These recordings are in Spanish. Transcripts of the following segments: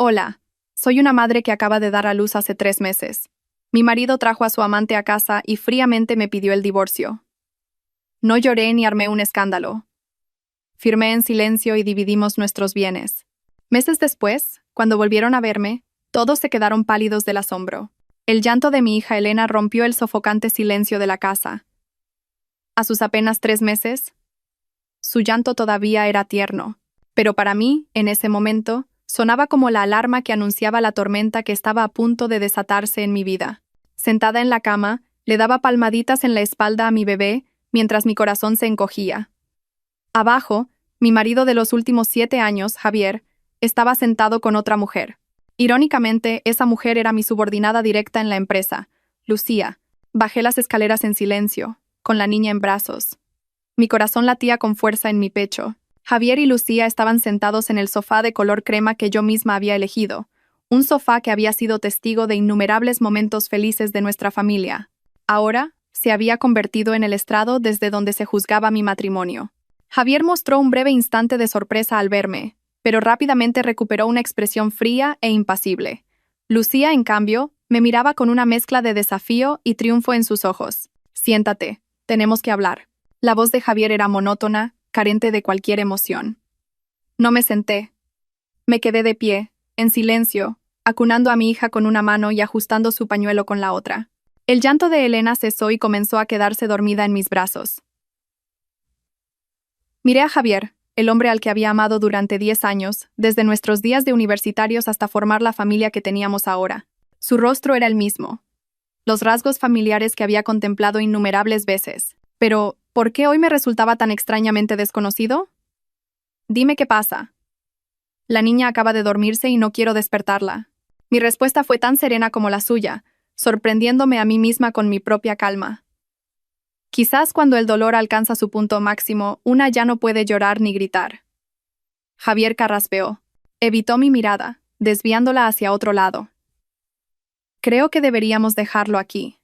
Hola, soy una madre que acaba de dar a luz hace 3 meses. Mi marido trajo a su amante a casa y fríamente me pidió el divorcio. No lloré ni armé un escándalo. Firmé en silencio y dividimos nuestros bienes. Meses después, cuando volvieron a verme, todos se quedaron pálidos del asombro. El llanto de mi hija Elena rompió el sofocante silencio de la casa. A sus apenas 3 meses, su llanto todavía era tierno, pero para mí, en ese momento, sonaba como la alarma que anunciaba la tormenta que estaba a punto de desatarse en mi vida. Sentada en la cama, le daba palmaditas en la espalda a mi bebé mientras mi corazón se encogía. Abajo, mi marido de los últimos 7 años, Javier, estaba sentado con otra mujer. Irónicamente, esa mujer era mi subordinada directa en la empresa, Lucía. Bajé las escaleras en silencio, con la niña en brazos. Mi corazón latía con fuerza en mi pecho. Javier y Lucía estaban sentados en el sofá de color crema que yo misma había elegido, un sofá que había sido testigo de innumerables momentos felices de nuestra familia. Ahora, se había convertido en el estrado desde donde se juzgaba mi matrimonio. Javier mostró un breve instante de sorpresa al verme, pero rápidamente recuperó una expresión fría e impasible. Lucía, en cambio, me miraba con una mezcla de desafío y triunfo en sus ojos. «Siéntate, tenemos que hablar». La voz de Javier era monótona, carente de cualquier emoción. No me senté. Me quedé de pie, en silencio, acunando a mi hija con una mano y ajustando su pañuelo con la otra. El llanto de Elena cesó y comenzó a quedarse dormida en mis brazos. Miré a Javier, el hombre al que había amado durante 10 años, desde nuestros días de universitarios hasta formar la familia que teníamos ahora. Su rostro era el mismo. Los rasgos familiares que había contemplado innumerables veces. Pero, ¿por qué hoy me resultaba tan extrañamente desconocido? Dime qué pasa. La niña acaba de dormirse y no quiero despertarla. Mi respuesta fue tan serena como la suya, sorprendiéndome a mí misma con mi propia calma. Quizás cuando el dolor alcanza su punto máximo, una ya no puede llorar ni gritar. Javier carraspeó. Evitó mi mirada, desviándola hacia otro lado. Creo que deberíamos dejarlo aquí.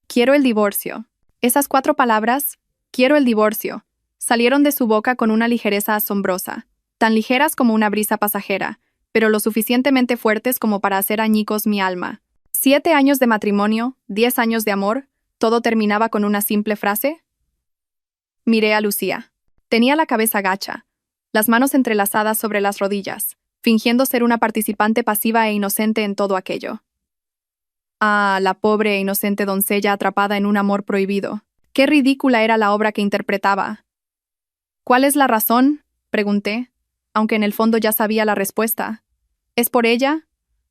Quiero el divorcio. Esas 4 palabras, quiero el divorcio, salieron de su boca con una ligereza asombrosa, tan ligeras como una brisa pasajera, pero lo suficientemente fuertes como para hacer añicos mi alma. 7 años de matrimonio, 10 años de amor, ¿todo terminaba con una simple frase? Miré a Lucía. Tenía la cabeza gacha, las manos entrelazadas sobre las rodillas, fingiendo ser una participante pasiva e inocente en todo aquello. Ah, la pobre e inocente doncella atrapada en un amor prohibido. Qué ridícula era la obra que interpretaba. ¿Cuál es la razón?, pregunté, aunque en el fondo ya sabía la respuesta. ¿Es por ella?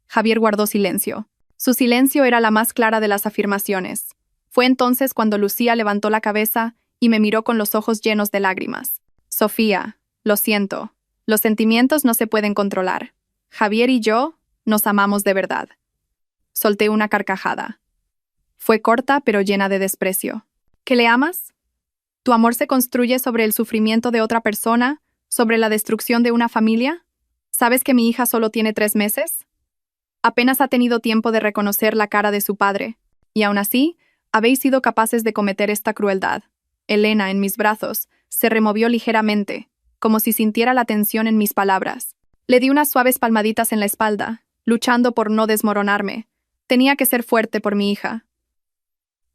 Javier guardó silencio. Su silencio era la más clara de las afirmaciones. Fue entonces cuando Lucía levantó la cabeza y me miró con los ojos llenos de lágrimas. Sofía, lo siento. Los sentimientos no se pueden controlar. Javier y yo nos amamos de verdad. Solté una carcajada. Fue corta pero llena de desprecio. ¿Que le amas? ¿Tu amor se construye sobre el sufrimiento de otra persona? ¿Sobre la destrucción de una familia? ¿Sabes que mi hija solo tiene 3 meses? Apenas ha tenido tiempo de reconocer la cara de su padre, y aún así, habéis sido capaces de cometer esta crueldad. Elena, en mis brazos, se removió ligeramente, como si sintiera la tensión en mis palabras. Le di unas suaves palmaditas en la espalda, luchando por no desmoronarme. Tenía que ser fuerte por mi hija.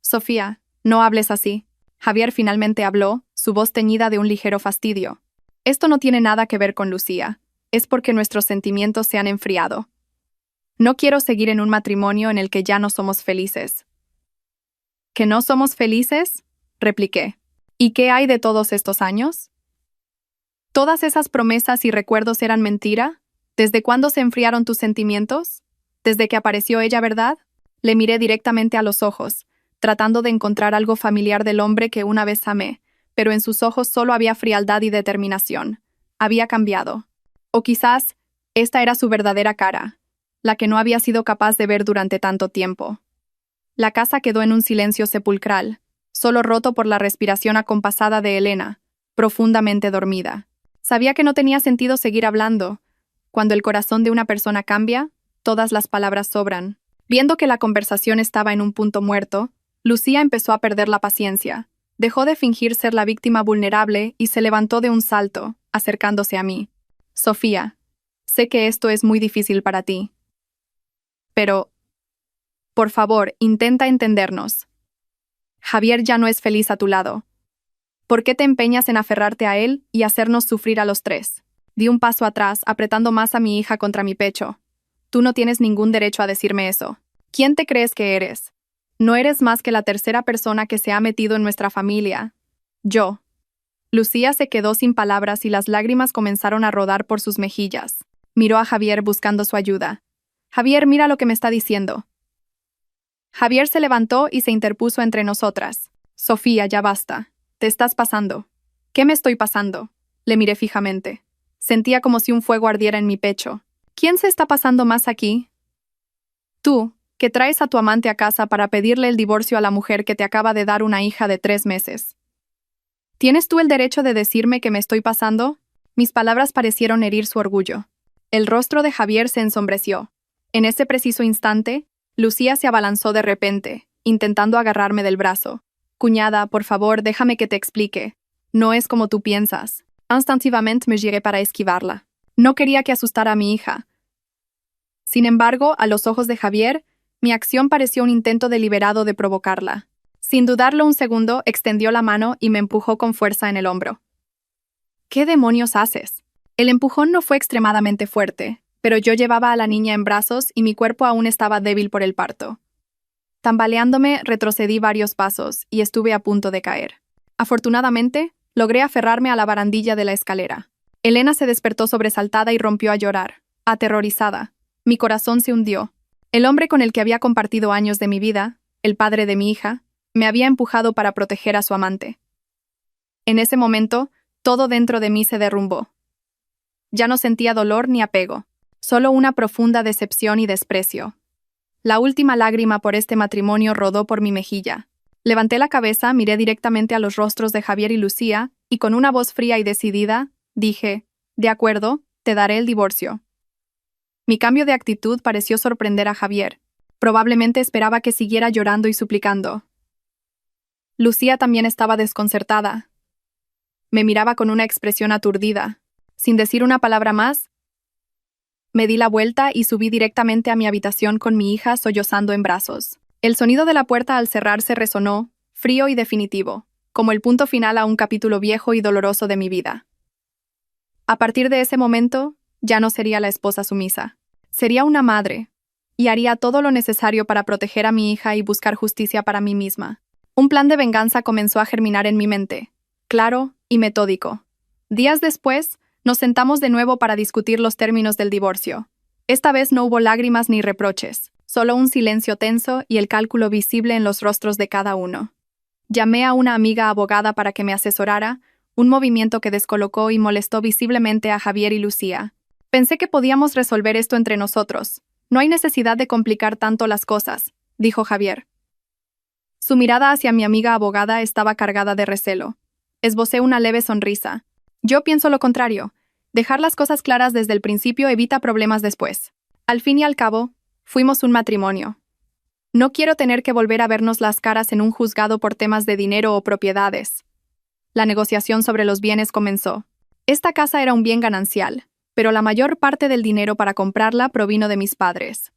Sofía, no hables así. Javier finalmente habló, su voz teñida de un ligero fastidio. Esto no tiene nada que ver con Lucía. Es porque nuestros sentimientos se han enfriado. No quiero seguir en un matrimonio en el que ya no somos felices. ¿Que no somos felices?, repliqué. ¿Y qué hay de todos estos años? ¿Todas esas promesas y recuerdos eran mentira? ¿Desde cuándo se enfriaron tus sentimientos? ¿Desde que apareció ella, verdad? Le miré directamente a los ojos, tratando de encontrar algo familiar del hombre que una vez amé, pero en sus ojos solo había frialdad y determinación. Había cambiado. O quizás, esta era su verdadera cara, la que no había sido capaz de ver durante tanto tiempo. La casa quedó en un silencio sepulcral, solo roto por la respiración acompasada de Elena, profundamente dormida. Sabía que no tenía sentido seguir hablando. Cuando el corazón de una persona cambia, todas las palabras sobran. Viendo que la conversación estaba en un punto muerto, Lucía empezó a perder la paciencia. Dejó de fingir ser la víctima vulnerable y se levantó de un salto, acercándose a mí. Sofía, Sé que esto es muy difícil para ti. Pero, por favor, intenta entendernos. Javier ya no es feliz a tu lado. ¿Por qué te empeñas en aferrarte a él y hacernos sufrir a los tres? Di un paso atrás, apretando más a mi hija contra mi pecho. Tú no tienes ningún derecho a decirme eso. ¿Quién te crees que eres? No eres más que la tercera persona que se ha metido en nuestra familia. Yo. Lucía se quedó sin palabras y las lágrimas comenzaron a rodar por sus mejillas. Miró a Javier buscando su ayuda. Javier, mira lo que me está diciendo. Javier se levantó y se interpuso entre nosotras. Sofía, ya basta. Te estás pasando. ¿Qué me estoy pasando? Le miré fijamente. Sentía como si un fuego ardiera en mi pecho. ¿Quién se está pasando más aquí? Tú, que traes a tu amante a casa para pedirle el divorcio a la mujer que te acaba de dar una hija de 3 meses. ¿Tienes tú el derecho de decirme que me estoy pasando? Mis palabras parecieron herir su orgullo. El rostro de Javier se ensombreció. En ese preciso instante, Lucía se abalanzó de repente, intentando agarrarme del brazo. Cuñada, por favor, déjame que te explique. No es como tú piensas. Instintivamente me giré para esquivarla. No quería que asustara a mi hija. Sin embargo, a los ojos de Javier, mi acción pareció un intento deliberado de provocarla. Sin dudarlo un segundo, extendió la mano y me empujó con fuerza en el hombro. ¿Qué demonios haces? El empujón no fue extremadamente fuerte, pero yo llevaba a la niña en brazos y mi cuerpo aún estaba débil por el parto. Tambaleándome, retrocedí varios pasos y estuve a punto de caer. Afortunadamente, logré aferrarme a la barandilla de la escalera. Elena se despertó sobresaltada y rompió a llorar, aterrorizada. Mi corazón se hundió. El hombre con el que había compartido años de mi vida, el padre de mi hija, me había empujado para proteger a su amante. En ese momento, todo dentro de mí se derrumbó. Ya no sentía dolor ni apego, solo una profunda decepción y desprecio. La última lágrima por este matrimonio rodó por mi mejilla. Levanté la cabeza, miré directamente a los rostros de Javier y Lucía, y con una voz fría y decidida, dije, «De acuerdo, te daré el divorcio». Mi cambio de actitud pareció sorprender a Javier. Probablemente esperaba que siguiera llorando y suplicando. Lucía también estaba desconcertada. Me miraba con una expresión aturdida. Sin decir una palabra más, me di la vuelta y subí directamente a mi habitación con mi hija sollozando en brazos. El sonido de la puerta al cerrarse resonó, frío y definitivo, como el punto final a un capítulo viejo y doloroso de mi vida. A partir de ese momento, ya no sería la esposa sumisa. Sería una madre, y haría todo lo necesario para proteger a mi hija y buscar justicia para mí misma. Un plan de venganza comenzó a germinar en mi mente, claro y metódico. Días después, nos sentamos de nuevo para discutir los términos del divorcio. Esta vez no hubo lágrimas ni reproches, solo un silencio tenso y el cálculo visible en los rostros de cada uno. Llamé a una amiga abogada para que me asesorara, un movimiento que descolocó y molestó visiblemente a Javier y Lucía. Pensé que podíamos resolver esto entre nosotros. No hay necesidad de complicar tanto las cosas, dijo Javier. Su mirada hacia mi amiga abogada estaba cargada de recelo. Esbocé una leve sonrisa. Yo pienso lo contrario. Dejar las cosas claras desde el principio evita problemas después. Al fin y al cabo, fuimos un matrimonio. No quiero tener que volver a vernos las caras en un juzgado por temas de dinero o propiedades. La negociación sobre los bienes comenzó. Esta casa era un bien ganancial, pero la mayor parte del dinero para comprarla provino de mis padres.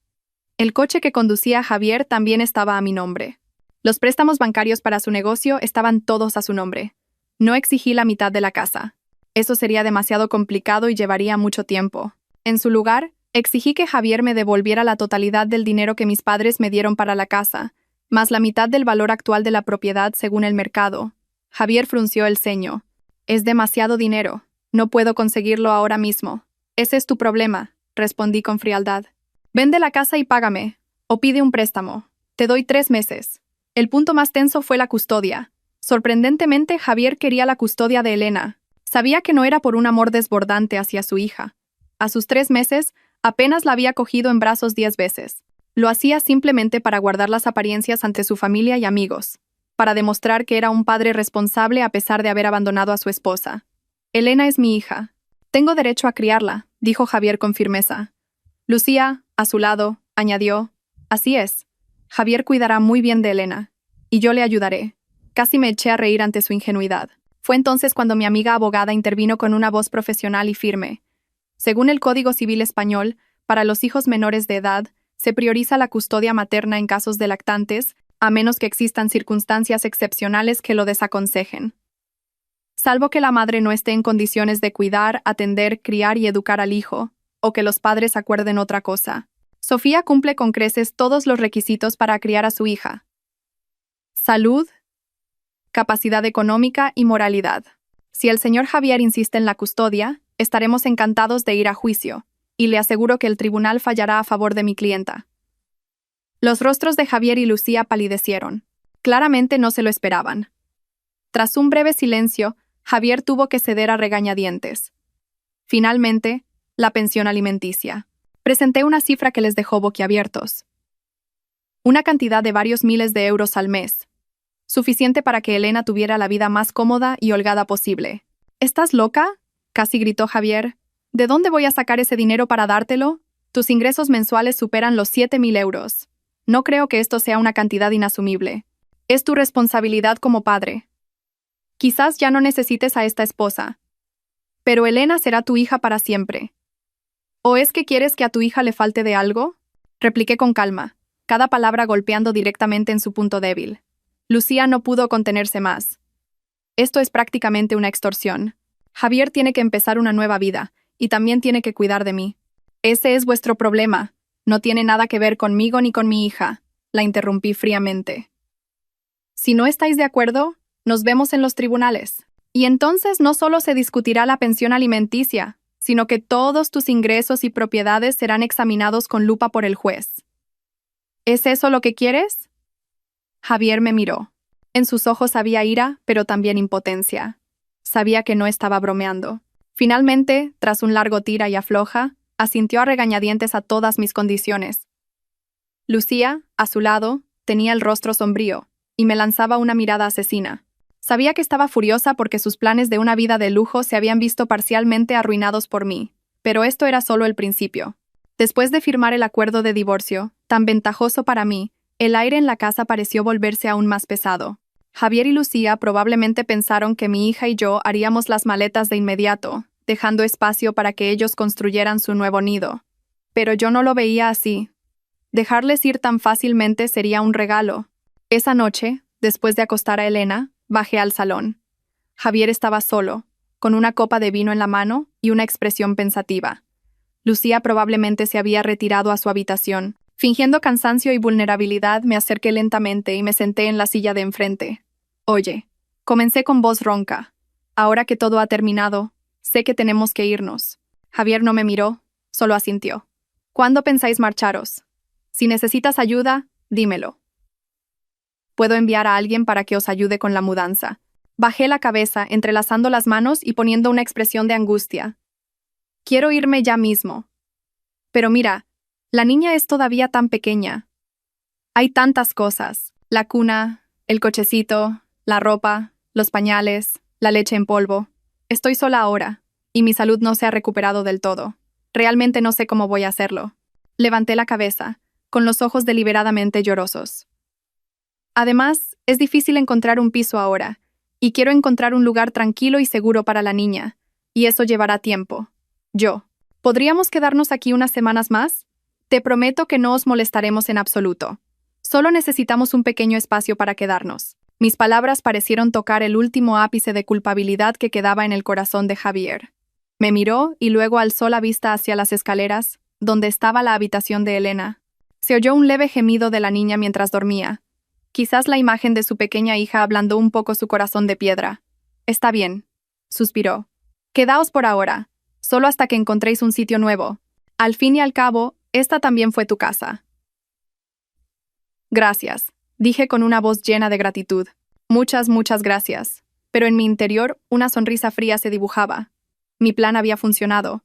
El coche que conducía Javier también estaba a mi nombre. Los préstamos bancarios para su negocio estaban todos a su nombre. No exigí la mitad de la casa. Eso sería demasiado complicado y llevaría mucho tiempo. En su lugar, exigí que Javier me devolviera la totalidad del dinero que mis padres me dieron para la casa, más la mitad del valor actual de la propiedad según el mercado. Javier frunció el ceño. Es demasiado dinero. No puedo conseguirlo ahora mismo. Ese es tu problema, respondí con frialdad. Vende la casa y págame, o pide un préstamo. Te doy 3 meses. El punto más tenso fue la custodia. Sorprendentemente, Javier quería la custodia de Elena. Sabía que no era por un amor desbordante hacia su hija. A sus 3 meses, apenas la había cogido en brazos 10 veces. Lo hacía simplemente para guardar las apariencias ante su familia y amigos, para demostrar que era un padre responsable a pesar de haber abandonado a su esposa. Elena es mi hija. Tengo derecho a criarla, dijo Javier con firmeza. Lucía, a su lado, añadió, así es. Javier cuidará muy bien de Elena, y yo le ayudaré. Casi me eché a reír ante su ingenuidad. Fue entonces cuando mi amiga abogada intervino con una voz profesional y firme. Según el Código Civil Español, para los hijos menores de edad, se prioriza la custodia materna en casos de lactantes, a menos que existan circunstancias excepcionales que lo desaconsejen. Salvo que la madre no esté en condiciones de cuidar, atender, criar y educar al hijo, o que los padres acuerden otra cosa. Sofía cumple con creces todos los requisitos para criar a su hija: salud, capacidad económica y moralidad. Si el señor Javier insiste en la custodia, estaremos encantados de ir a juicio, y le aseguro que el tribunal fallará a favor de mi clienta. Los rostros de Javier y Lucía palidecieron. Claramente no se lo esperaban. Tras un breve silencio, Javier tuvo que ceder a regañadientes. Finalmente, la pensión alimenticia. Presenté una cifra que les dejó boquiabiertos. Una cantidad de varios miles de euros al mes. Suficiente para que Elena tuviera la vida más cómoda y holgada posible. ¿Estás loca?, casi gritó Javier. ¿De dónde voy a sacar ese dinero para dártelo? Tus ingresos mensuales superan los 7.000 euros. No creo que esto sea una cantidad inasumible. Es tu responsabilidad como padre. Quizás ya no necesites a esta esposa. Pero Elena será tu hija para siempre. ¿O es que quieres que a tu hija le falte de algo? Repliqué con calma, cada palabra golpeando directamente en su punto débil. Lucía no pudo contenerse más. Esto es prácticamente una extorsión. Javier tiene que empezar una nueva vida, y también tiene que cuidar de mí. Ese es vuestro problema. No tiene nada que ver conmigo ni con mi hija, la interrumpí fríamente. Si no estáis de acuerdo, nos vemos en los tribunales. Y entonces no solo se discutirá la pensión alimenticia, sino que todos tus ingresos y propiedades serán examinados con lupa por el juez. ¿Es eso lo que quieres? Javier me miró. En sus ojos había ira, pero también impotencia. Sabía que no estaba bromeando. Finalmente, tras un largo tira y afloja, asintió a regañadientes a todas mis condiciones. Lucía, a su lado, tenía el rostro sombrío, y me lanzaba una mirada asesina. Sabía que estaba furiosa porque sus planes de una vida de lujo se habían visto parcialmente arruinados por mí, pero esto era solo el principio. Después de firmar el acuerdo de divorcio, tan ventajoso para mí, el aire en la casa pareció volverse aún más pesado. Javier y Lucía probablemente pensaron que mi hija y yo haríamos las maletas de inmediato, dejando espacio para que ellos construyeran su nuevo nido. Pero yo no lo veía así. Dejarles ir tan fácilmente sería un regalo. Esa noche, después de acostar a Elena, bajé al salón. Javier estaba solo, con una copa de vino en la mano y una expresión pensativa. Lucía probablemente se había retirado a su habitación. Fingiendo cansancio y vulnerabilidad, me acerqué lentamente y me senté en la silla de enfrente. Oye, comencé con voz ronca. Ahora que todo ha terminado, sé que tenemos que irnos. Javier no me miró, solo asintió. ¿Cuándo pensáis marcharos? Si necesitas ayuda, dímelo. Puedo enviar a alguien para que os ayude con la mudanza. Bajé la cabeza, entrelazando las manos y poniendo una expresión de angustia. Quiero irme ya mismo. Pero mira, la niña es todavía tan pequeña. Hay tantas cosas. La cuna, el cochecito, la ropa, los pañales, la leche en polvo. Estoy sola ahora, y mi salud no se ha recuperado del todo. Realmente no sé cómo voy a hacerlo. Levanté la cabeza, con los ojos deliberadamente llorosos. Además, es difícil encontrar un piso ahora, y quiero encontrar un lugar tranquilo y seguro para la niña, y eso llevará tiempo. ¿Podríamos quedarnos aquí unas semanas más? Te prometo que no os molestaremos en absoluto. Solo necesitamos un pequeño espacio para quedarnos. Mis palabras parecieron tocar el último ápice de culpabilidad que quedaba en el corazón de Javier. Me miró y luego alzó la vista hacia las escaleras, donde estaba la habitación de Elena. Se oyó un leve gemido de la niña mientras dormía. Quizás la imagen de su pequeña hija ablandó un poco su corazón de piedra. Está bien, suspiró. Quedaos por ahora, solo hasta que encontréis un sitio nuevo. Al fin y al cabo, esta también fue tu casa. Gracias, dije con una voz llena de gratitud. Muchas gracias. Pero en mi interior, una sonrisa fría se dibujaba. Mi plan había funcionado.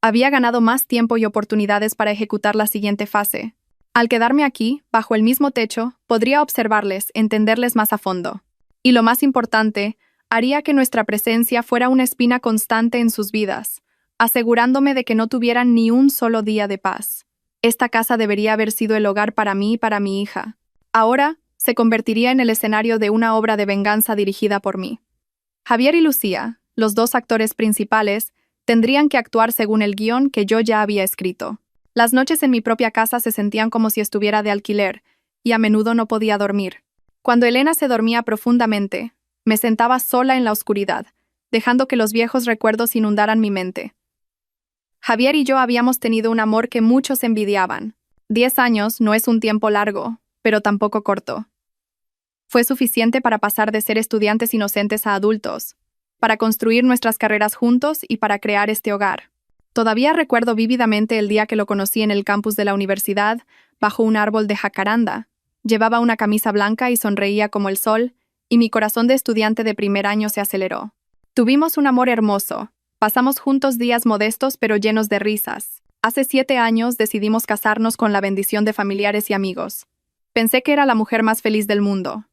Había ganado más tiempo y oportunidades para ejecutar la siguiente fase. Al quedarme aquí, bajo el mismo techo, podría observarles, entenderles más a fondo. Y lo más importante, haría que nuestra presencia fuera una espina constante en sus vidas, asegurándome de que no tuvieran ni un solo día de paz. Esta casa debería haber sido el hogar para mí y para mi hija. Ahora, se convertiría en el escenario de una obra de venganza dirigida por mí. Javier y Lucía, los dos actores principales, Tendrían que actuar según el guión que yo ya había escrito. Las noches en mi propia casa se sentían como si estuviera de alquiler, y a menudo no podía dormir. Cuando Elena se dormía profundamente, me sentaba sola en la oscuridad, dejando que los viejos recuerdos inundaran mi mente. Javier y yo habíamos tenido un amor que muchos envidiaban. 10 años no es un tiempo largo, pero tampoco corto. Fue suficiente para pasar de ser estudiantes inocentes a adultos, para construir nuestras carreras juntos y para crear este hogar. Todavía recuerdo vívidamente el día que lo conocí en el campus de la universidad, bajo un árbol de jacaranda. Llevaba una camisa blanca y sonreía como el sol, y mi corazón de estudiante de primer año se aceleró. Tuvimos un amor hermoso. Pasamos juntos días modestos pero llenos de risas. Hace 7 años decidimos casarnos con la bendición de familiares y amigos. Pensé que era la mujer más feliz del mundo.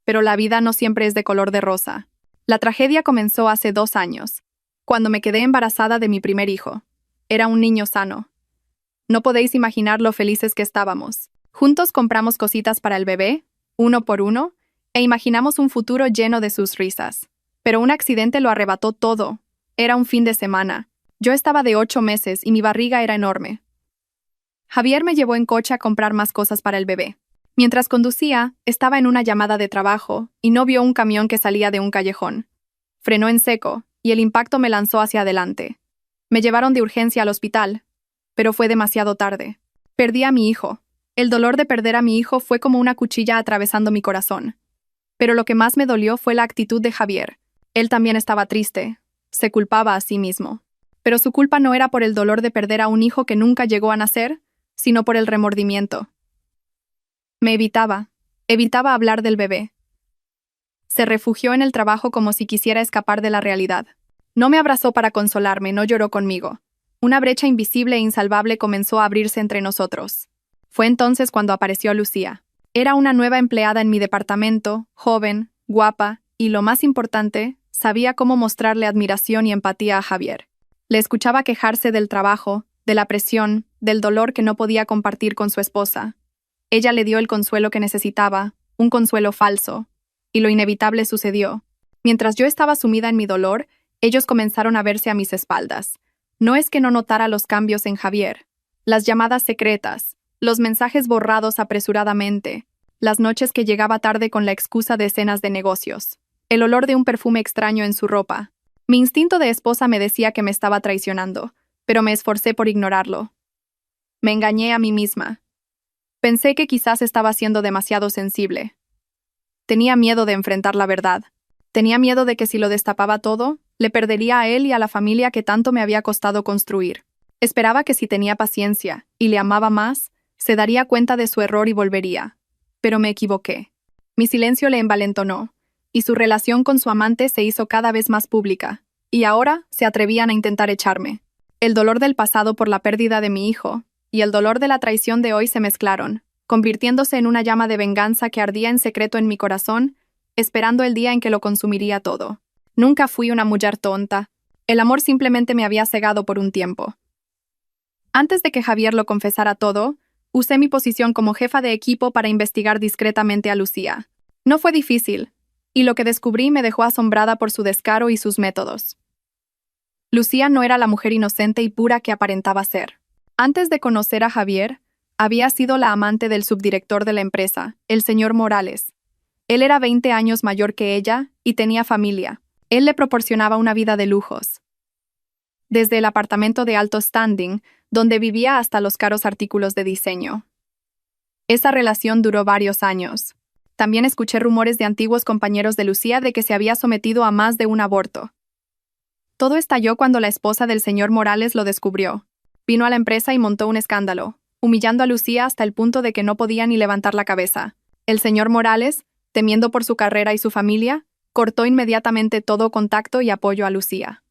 Pero la vida no siempre es de color de rosa. La tragedia comenzó hace 2 años, cuando me quedé embarazada de mi primer hijo. Era un niño sano. No podéis imaginar lo felices que estábamos. Juntos compramos cositas para el bebé, uno por uno, e imaginamos un futuro lleno de sus risas. Pero un accidente lo arrebató todo. Era un fin de semana. Yo estaba de 8 meses y mi barriga era enorme. Javier me llevó en coche a comprar más cosas para el bebé. Mientras conducía, estaba en una llamada de trabajo y no vio un camión que salía de un callejón. Frenó en seco y el impacto me lanzó hacia adelante. Me llevaron de urgencia al hospital, pero fue demasiado tarde. Perdí a mi hijo. El dolor de perder a mi hijo fue como una cuchilla atravesando mi corazón. Pero lo que más me dolió fue la actitud de Javier. Él también estaba triste. Se culpaba a sí mismo. Pero su culpa no era por el dolor de perder a un hijo que nunca llegó a nacer, sino por el remordimiento. Me evitaba hablar del bebé. Se refugió en el trabajo como si quisiera escapar de la realidad. No me abrazó para consolarme, no lloró conmigo. Una brecha invisible e insalvable comenzó a abrirse entre nosotros. Fue entonces cuando apareció Lucía. Era una nueva empleada en mi departamento, joven, guapa, y lo más importante, sabía cómo mostrarle admiración y empatía a Javier. Le escuchaba quejarse del trabajo, de la presión, del dolor que no podía compartir con su esposa. Ella le dio el consuelo que necesitaba, un consuelo falso, y lo inevitable sucedió. Mientras yo estaba sumida en mi dolor, ellos comenzaron a verse a mis espaldas. No es que no notara los cambios en Javier. Las llamadas secretas, los mensajes borrados apresuradamente, las noches que llegaba tarde con la excusa de escenas de negocios, el olor de un perfume extraño en su ropa. Mi instinto de esposa me decía que me estaba traicionando, pero me esforcé por ignorarlo. Me engañé a mí misma. Pensé que quizás estaba siendo demasiado sensible. Tenía miedo de enfrentar la verdad. Tenía miedo de que si lo destapaba todo, le perdería a él y a la familia que tanto me había costado construir. Esperaba que si tenía paciencia y le amaba más, se daría cuenta de su error y volvería. Pero me equivoqué. Mi silencio le envalentonó, y su relación con su amante se hizo cada vez más pública, y ahora se atrevían a intentar echarme. El dolor del pasado por la pérdida de mi hijo y el dolor de la traición de hoy se mezclaron, convirtiéndose en una llama de venganza que ardía en secreto en mi corazón, esperando el día en que lo consumiría todo. Nunca fui una mujer tonta. El amor simplemente me había cegado por un tiempo. Antes de que Javier lo confesara todo, usé mi posición como jefa de equipo para investigar discretamente a Lucía. No fue difícil, y lo que descubrí me dejó asombrada por su descaro y sus métodos. Lucía no era la mujer inocente y pura que aparentaba ser. Antes de conocer a Javier, había sido la amante del subdirector de la empresa, el señor Morales. Él era 20 años mayor que ella y tenía familia. Él le proporcionaba una vida de lujos. Desde el apartamento de alto standing, donde vivía hasta los caros artículos de diseño. Esa relación duró varios años. También escuché rumores de antiguos compañeros de Lucía de que se había sometido a más de un aborto. Todo estalló cuando la esposa del señor Morales lo descubrió. Vino a la empresa y montó un escándalo, humillando a Lucía hasta el punto de que no podía ni levantar la cabeza. El señor Morales, temiendo por su carrera y su familia, cortó inmediatamente todo contacto y apoyo a Lucía.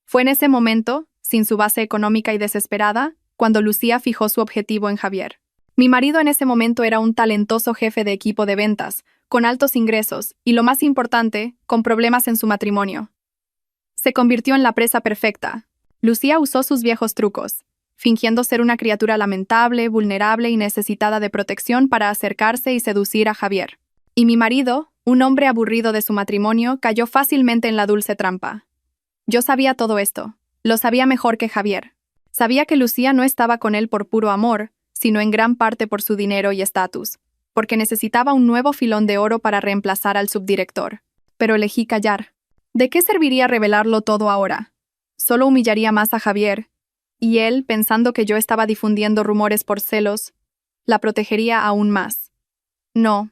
Fue en ese momento, sin su base económica y desesperada, cuando Lucía fijó su objetivo en Javier. Mi marido en ese momento era un talentoso jefe de equipo de ventas, con altos ingresos y, lo más importante, con problemas en su matrimonio. Se convirtió en la presa perfecta. Lucía usó sus viejos trucos, fingiendo ser una criatura lamentable, vulnerable y necesitada de protección para acercarse y seducir a Javier. Y mi marido, un hombre aburrido de su matrimonio, cayó fácilmente en la dulce trampa. Yo sabía todo esto, Lo sabía mejor que Javier. Sabía que Lucía no estaba con él por puro amor, sino en gran parte por su dinero y estatus, porque necesitaba un nuevo filón de oro para reemplazar al subdirector. Pero elegí callar. ¿De qué serviría revelarlo todo ahora? Solo humillaría más a Javier, y él, pensando que yo estaba difundiendo rumores por celos, la protegería aún más. No,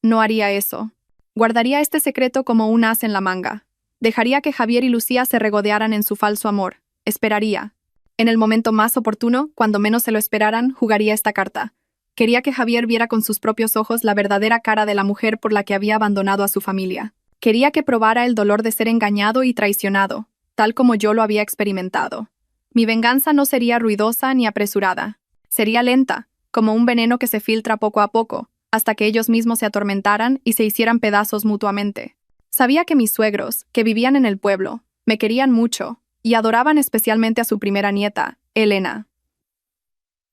no haría eso. Guardaría este secreto como un as en la manga. Dejaría que Javier y Lucía se regodearan en su falso amor. Esperaría. En el momento más oportuno, cuando menos se lo esperaran, jugaría esta carta. Quería que Javier viera con sus propios ojos la verdadera cara de la mujer por la que había abandonado a su familia. Quería que probara el dolor de ser engañado y traicionado, tal como yo lo había experimentado. Mi venganza no sería ruidosa ni apresurada. Sería lenta, como un veneno que se filtra poco a poco, hasta que ellos mismos se atormentaran y se hicieran pedazos mutuamente. Sabía que mis suegros, que vivían en el pueblo, me querían mucho, y adoraban especialmente a su primera nieta, Elena.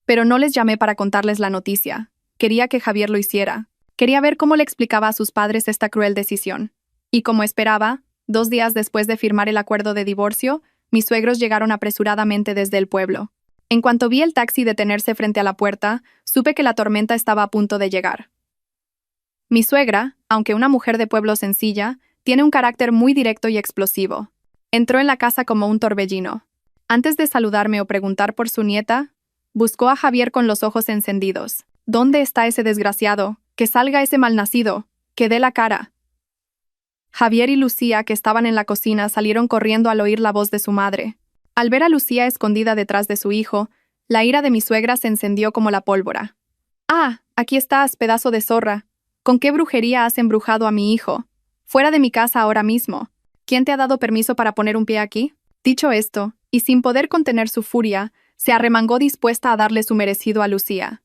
Pero no les llamé para contarles la noticia. Quería que Javier lo hiciera. Quería ver cómo le explicaba a sus padres esta cruel decisión. Y como esperaba, 2 días después de firmar el acuerdo de divorcio, mis suegros llegaron apresuradamente desde el pueblo. En cuanto vi el taxi detenerse frente a la puerta, supe que la tormenta estaba a punto de llegar. Mi suegra, aunque una mujer de pueblo sencilla, tiene un carácter muy directo y explosivo. Entró en la casa como un torbellino. Antes de saludarme o preguntar por su nieta, buscó a Javier con los ojos encendidos. ¿Dónde está ese desgraciado? Que salga ese malnacido. Que dé la cara. Javier y Lucía, que estaban en la cocina, salieron corriendo al oír la voz de su madre. Al ver a Lucía escondida detrás de su hijo, la ira de mi suegra se encendió como la pólvora. «Ah, aquí estás, pedazo de zorra. ¿Con qué brujería has embrujado a mi hijo? Fuera de mi casa ahora mismo. ¿Quién te ha dado permiso para poner un pie aquí?» Dicho esto, y sin poder contener su furia, se arremangó dispuesta a darle su merecido a Lucía.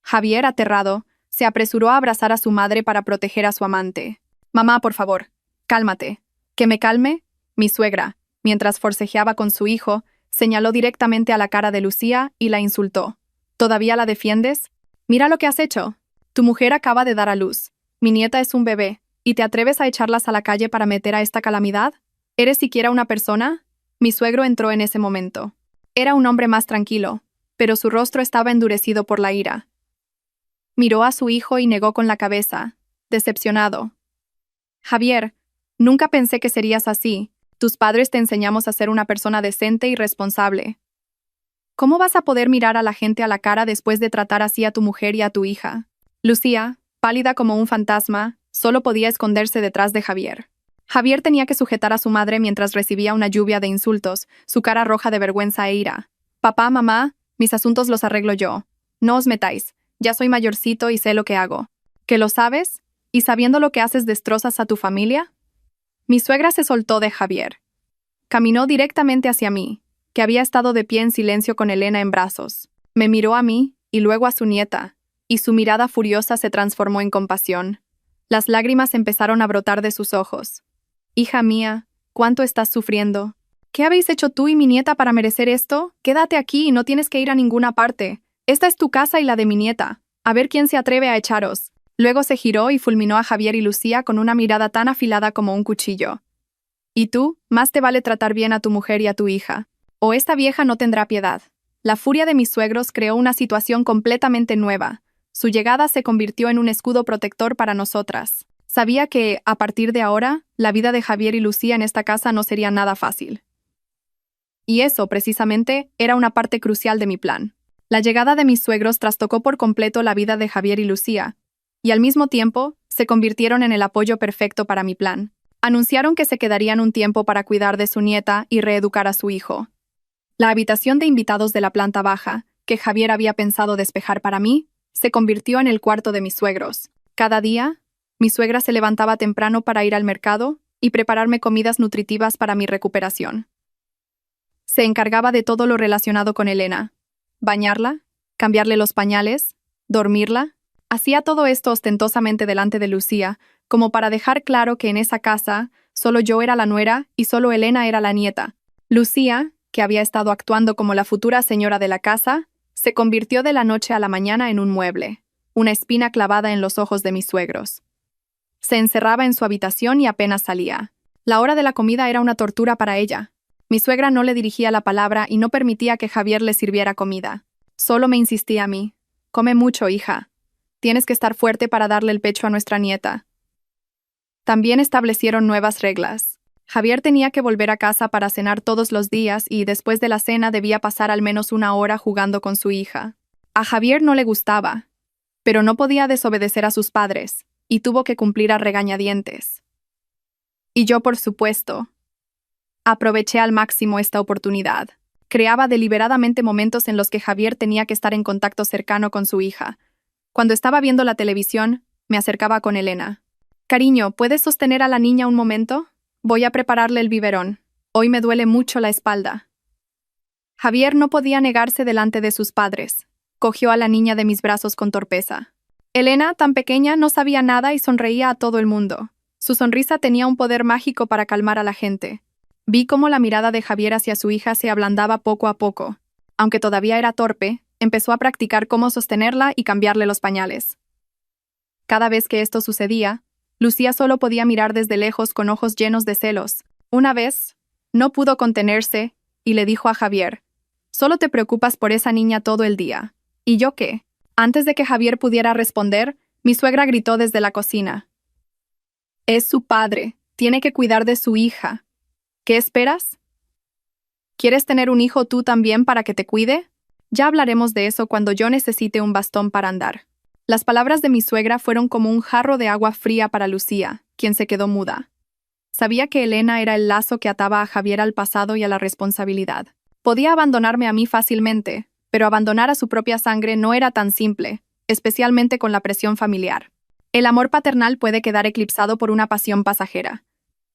Javier, aterrado, se apresuró a abrazar a su madre para proteger a su amante. «Mamá, por favor, cálmate». «¿Que me calme?» Mi suegra, mientras forcejeaba con su hijo, señaló directamente a la cara de Lucía y la insultó. «¿Todavía la defiendes? Mira lo que has hecho. Tu mujer acaba de dar a luz. Mi nieta es un bebé. ¿Y te atreves a echarlas a la calle para meter a esta calamidad? ¿Eres siquiera una persona?» Mi suegro entró en ese momento. Era un hombre más tranquilo, pero su rostro estaba endurecido por la ira. Miró a su hijo y negó con la cabeza, decepcionado. «Javier, nunca pensé que serías así. Tus padres te enseñamos a ser una persona decente y responsable. ¿Cómo vas a poder mirar a la gente a la cara después de tratar así a tu mujer y a tu hija?» Lucía, pálida como un fantasma, solo podía esconderse detrás de Javier. Javier tenía que sujetar a su madre mientras recibía una lluvia de insultos, su cara roja de vergüenza e ira. «Papá, mamá, mis asuntos los arreglo yo. No os metáis, ya soy mayorcito y sé lo que hago». «¿Que lo sabes? ¿Y sabiendo lo que haces destrozas a tu familia?» Mi suegra se soltó de Javier. Caminó directamente hacia mí, que había estado de pie en silencio con Elena en brazos. Me miró a mí, y luego a su nieta, y su mirada furiosa se transformó en compasión. Las lágrimas empezaron a brotar de sus ojos. «Hija mía, ¿cuánto estás sufriendo? ¿Qué habéis hecho tú y mi nieta para merecer esto? Quédate aquí y no tienes que ir a ninguna parte. Esta es tu casa y la de mi nieta. A ver quién se atreve a echaros». Luego se giró y fulminó a Javier y Lucía con una mirada tan afilada como un cuchillo. «Y tú, más te vale tratar bien a tu mujer y a tu hija, o esta vieja no tendrá piedad». La furia de mis suegros creó una situación completamente nueva. Su llegada se convirtió en un escudo protector para nosotras. Sabía que, a partir de ahora, la vida de Javier y Lucía en esta casa no sería nada fácil. Y eso, precisamente, era una parte crucial de mi plan. La llegada de mis suegros trastocó por completo la vida de Javier y Lucía, y al mismo tiempo, se convirtieron en el apoyo perfecto para mi plan. Anunciaron que se quedarían un tiempo para cuidar de su nieta y reeducar a su hijo. La habitación de invitados de la planta baja, que Javier había pensado despejar para mí, se convirtió en el cuarto de mis suegros. Cada día, mi suegra se levantaba temprano para ir al mercado y prepararme comidas nutritivas para mi recuperación. Se encargaba de todo lo relacionado con Elena: bañarla, cambiarle los pañales, dormirla. Hacía todo esto ostentosamente delante de Lucía, como para dejar claro que en esa casa solo yo era la nuera y solo Elena era la nieta. Lucía, que había estado actuando como la futura señora de la casa, se convirtió de la noche a la mañana en un mueble, una espina clavada en los ojos de mis suegros. Se encerraba en su habitación y apenas salía. La hora de la comida era una tortura para ella. Mi suegra no le dirigía la palabra y no permitía que Javier le sirviera comida. Solo me insistía a mí. Come mucho, hija. Tienes que estar fuerte para darle el pecho a nuestra nieta. También establecieron nuevas reglas. Javier tenía que volver a casa para cenar todos los días y después de la cena debía pasar al menos 1 hora jugando con su hija. A Javier no le gustaba, pero no podía desobedecer a sus padres, y tuvo que cumplir a regañadientes. Y yo, por supuesto, aproveché al máximo esta oportunidad. Creaba deliberadamente momentos en los que Javier tenía que estar en contacto cercano con su hija. Cuando estaba viendo la televisión, me acercaba con Elena. «Cariño, ¿puedes sostener a la niña un momento? Voy a prepararle el biberón. Hoy me duele mucho la espalda». Javier no podía negarse delante de sus padres. Cogió a la niña de mis brazos con torpeza. Elena, tan pequeña, no sabía nada y sonreía a todo el mundo. Su sonrisa tenía un poder mágico para calmar a la gente. Vi cómo la mirada de Javier hacia su hija se ablandaba poco a poco. Aunque todavía era torpe, empezó a practicar cómo sostenerla y cambiarle los pañales. Cada vez que esto sucedía, Lucía solo podía mirar desde lejos con ojos llenos de celos. Una vez, no pudo contenerse y le dijo a Javier: «Solo te preocupas por esa niña todo el día». ¿Y yo qué? Antes de que Javier pudiera responder, mi suegra gritó desde la cocina: «Es su padre, tiene que cuidar de su hija. ¿Qué esperas? ¿Quieres tener un hijo tú también para que te cuide? Ya hablaremos de eso cuando yo necesite un bastón para andar». Las palabras de mi suegra fueron como un jarro de agua fría para Lucía, quien se quedó muda. Sabía que Elena era el lazo que ataba a Javier al pasado y a la responsabilidad. Podía abandonarme a mí fácilmente, pero abandonar a su propia sangre no era tan simple, especialmente con la presión familiar. El amor paternal puede quedar eclipsado por una pasión pasajera,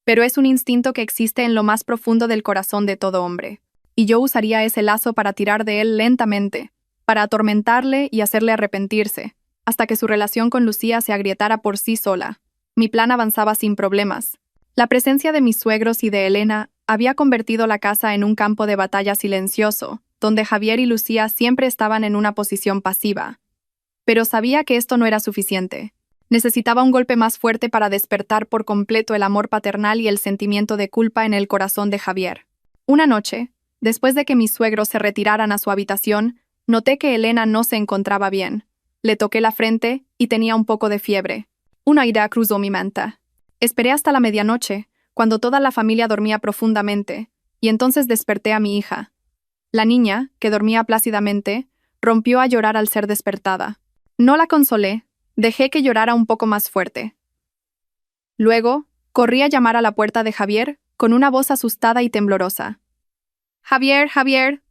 pero es un instinto que existe en lo más profundo del corazón de todo hombre. Y yo usaría ese lazo para tirar de él lentamente, para atormentarle y hacerle arrepentirse, hasta que su relación con Lucía se agrietara por sí sola. Mi plan avanzaba sin problemas. La presencia de mis suegros y de Elena había convertido la casa en un campo de batalla silencioso, donde Javier y Lucía siempre estaban en una posición pasiva. Pero sabía que esto no era suficiente. Necesitaba un golpe más fuerte para despertar por completo el amor paternal y el sentimiento de culpa en el corazón de Javier. Una noche, después de que mis suegros se retiraran a su habitación, noté que Elena no se encontraba bien. Le toqué la frente y tenía un poco de fiebre. Una idea cruzó mi mente. Esperé hasta la medianoche, cuando toda la familia dormía profundamente, y entonces desperté a mi hija. La niña, que dormía plácidamente, rompió a llorar al ser despertada. No la consolé, dejé que llorara un poco más fuerte. Luego, corrí a llamar a la puerta de Javier, con una voz asustada y temblorosa. «Javier, Javier.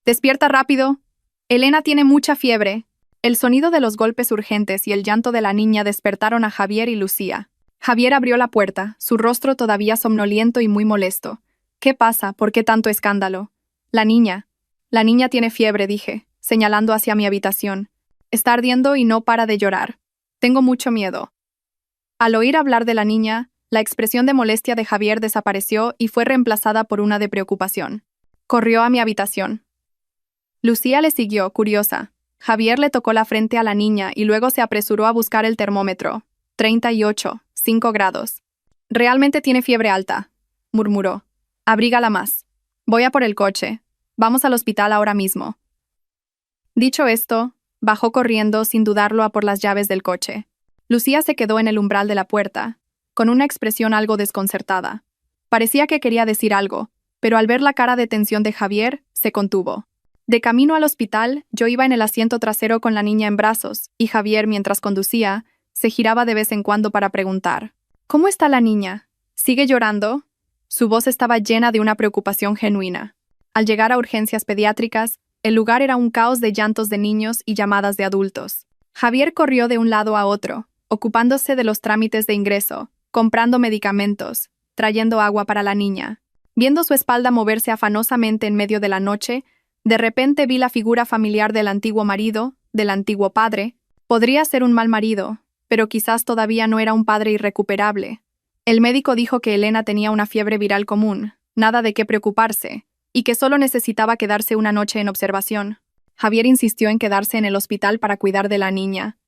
Despierta rápido. Elena tiene mucha fiebre». El sonido de los golpes urgentes y el llanto de la niña despertaron a Javier y Lucía. Javier abrió la puerta, su rostro todavía somnoliento y muy molesto. «¿Qué pasa? ¿Por qué tanto escándalo?» La niña tiene fiebre», dije, señalando hacia mi habitación. «Está ardiendo y no para de llorar. Tengo mucho miedo». Al oír hablar de la niña, la expresión de molestia de Javier desapareció y fue reemplazada por una de preocupación. Corrió a mi habitación. Lucía le siguió, curiosa. Javier le tocó la frente a la niña y luego se apresuró a buscar el termómetro. 38,5 grados. «Realmente tiene fiebre alta», murmuró. «Abrígala más. Voy a por el coche. Vamos al hospital ahora mismo». Dicho esto, bajó corriendo sin dudarlo a por las llaves del coche. Lucía se quedó en el umbral de la puerta, con una expresión algo desconcertada. Parecía que quería decir algo, pero al ver la cara de tensión de Javier, se contuvo. De camino al hospital, yo iba en el asiento trasero con la niña en brazos, y Javier, mientras conducía, se giraba de vez en cuando para preguntar: «¿Cómo está la niña? ¿Sigue llorando?» Su voz estaba llena de una preocupación genuina. Al llegar a urgencias pediátricas, el lugar era un caos de llantos de niños y llamadas de adultos. Javier corrió de un lado a otro, ocupándose de los trámites de ingreso, comprando medicamentos, trayendo agua para la niña. Viendo su espalda moverse afanosamente en medio de la noche, de repente vi la figura familiar del antiguo marido, del antiguo padre. Podría ser un mal marido, pero quizás todavía no era un padre irrecuperable. El médico dijo que Elena tenía una fiebre viral común, nada de qué preocuparse, y que solo necesitaba quedarse una noche en observación. Javier insistió en quedarse en el hospital para cuidar de la niña.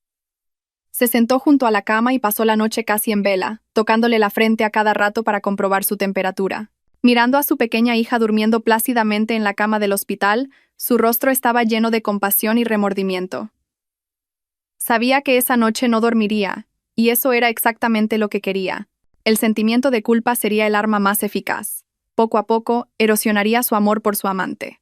Se sentó junto a la cama y pasó la noche casi en vela, tocándole la frente a cada rato para comprobar su temperatura. Mirando a su pequeña hija durmiendo plácidamente en la cama del hospital, su rostro estaba lleno de compasión y remordimiento. Sabía que esa noche no dormiría, y eso era exactamente lo que quería. El sentimiento de culpa sería el arma más eficaz. Poco a poco, erosionaría su amor por su amante.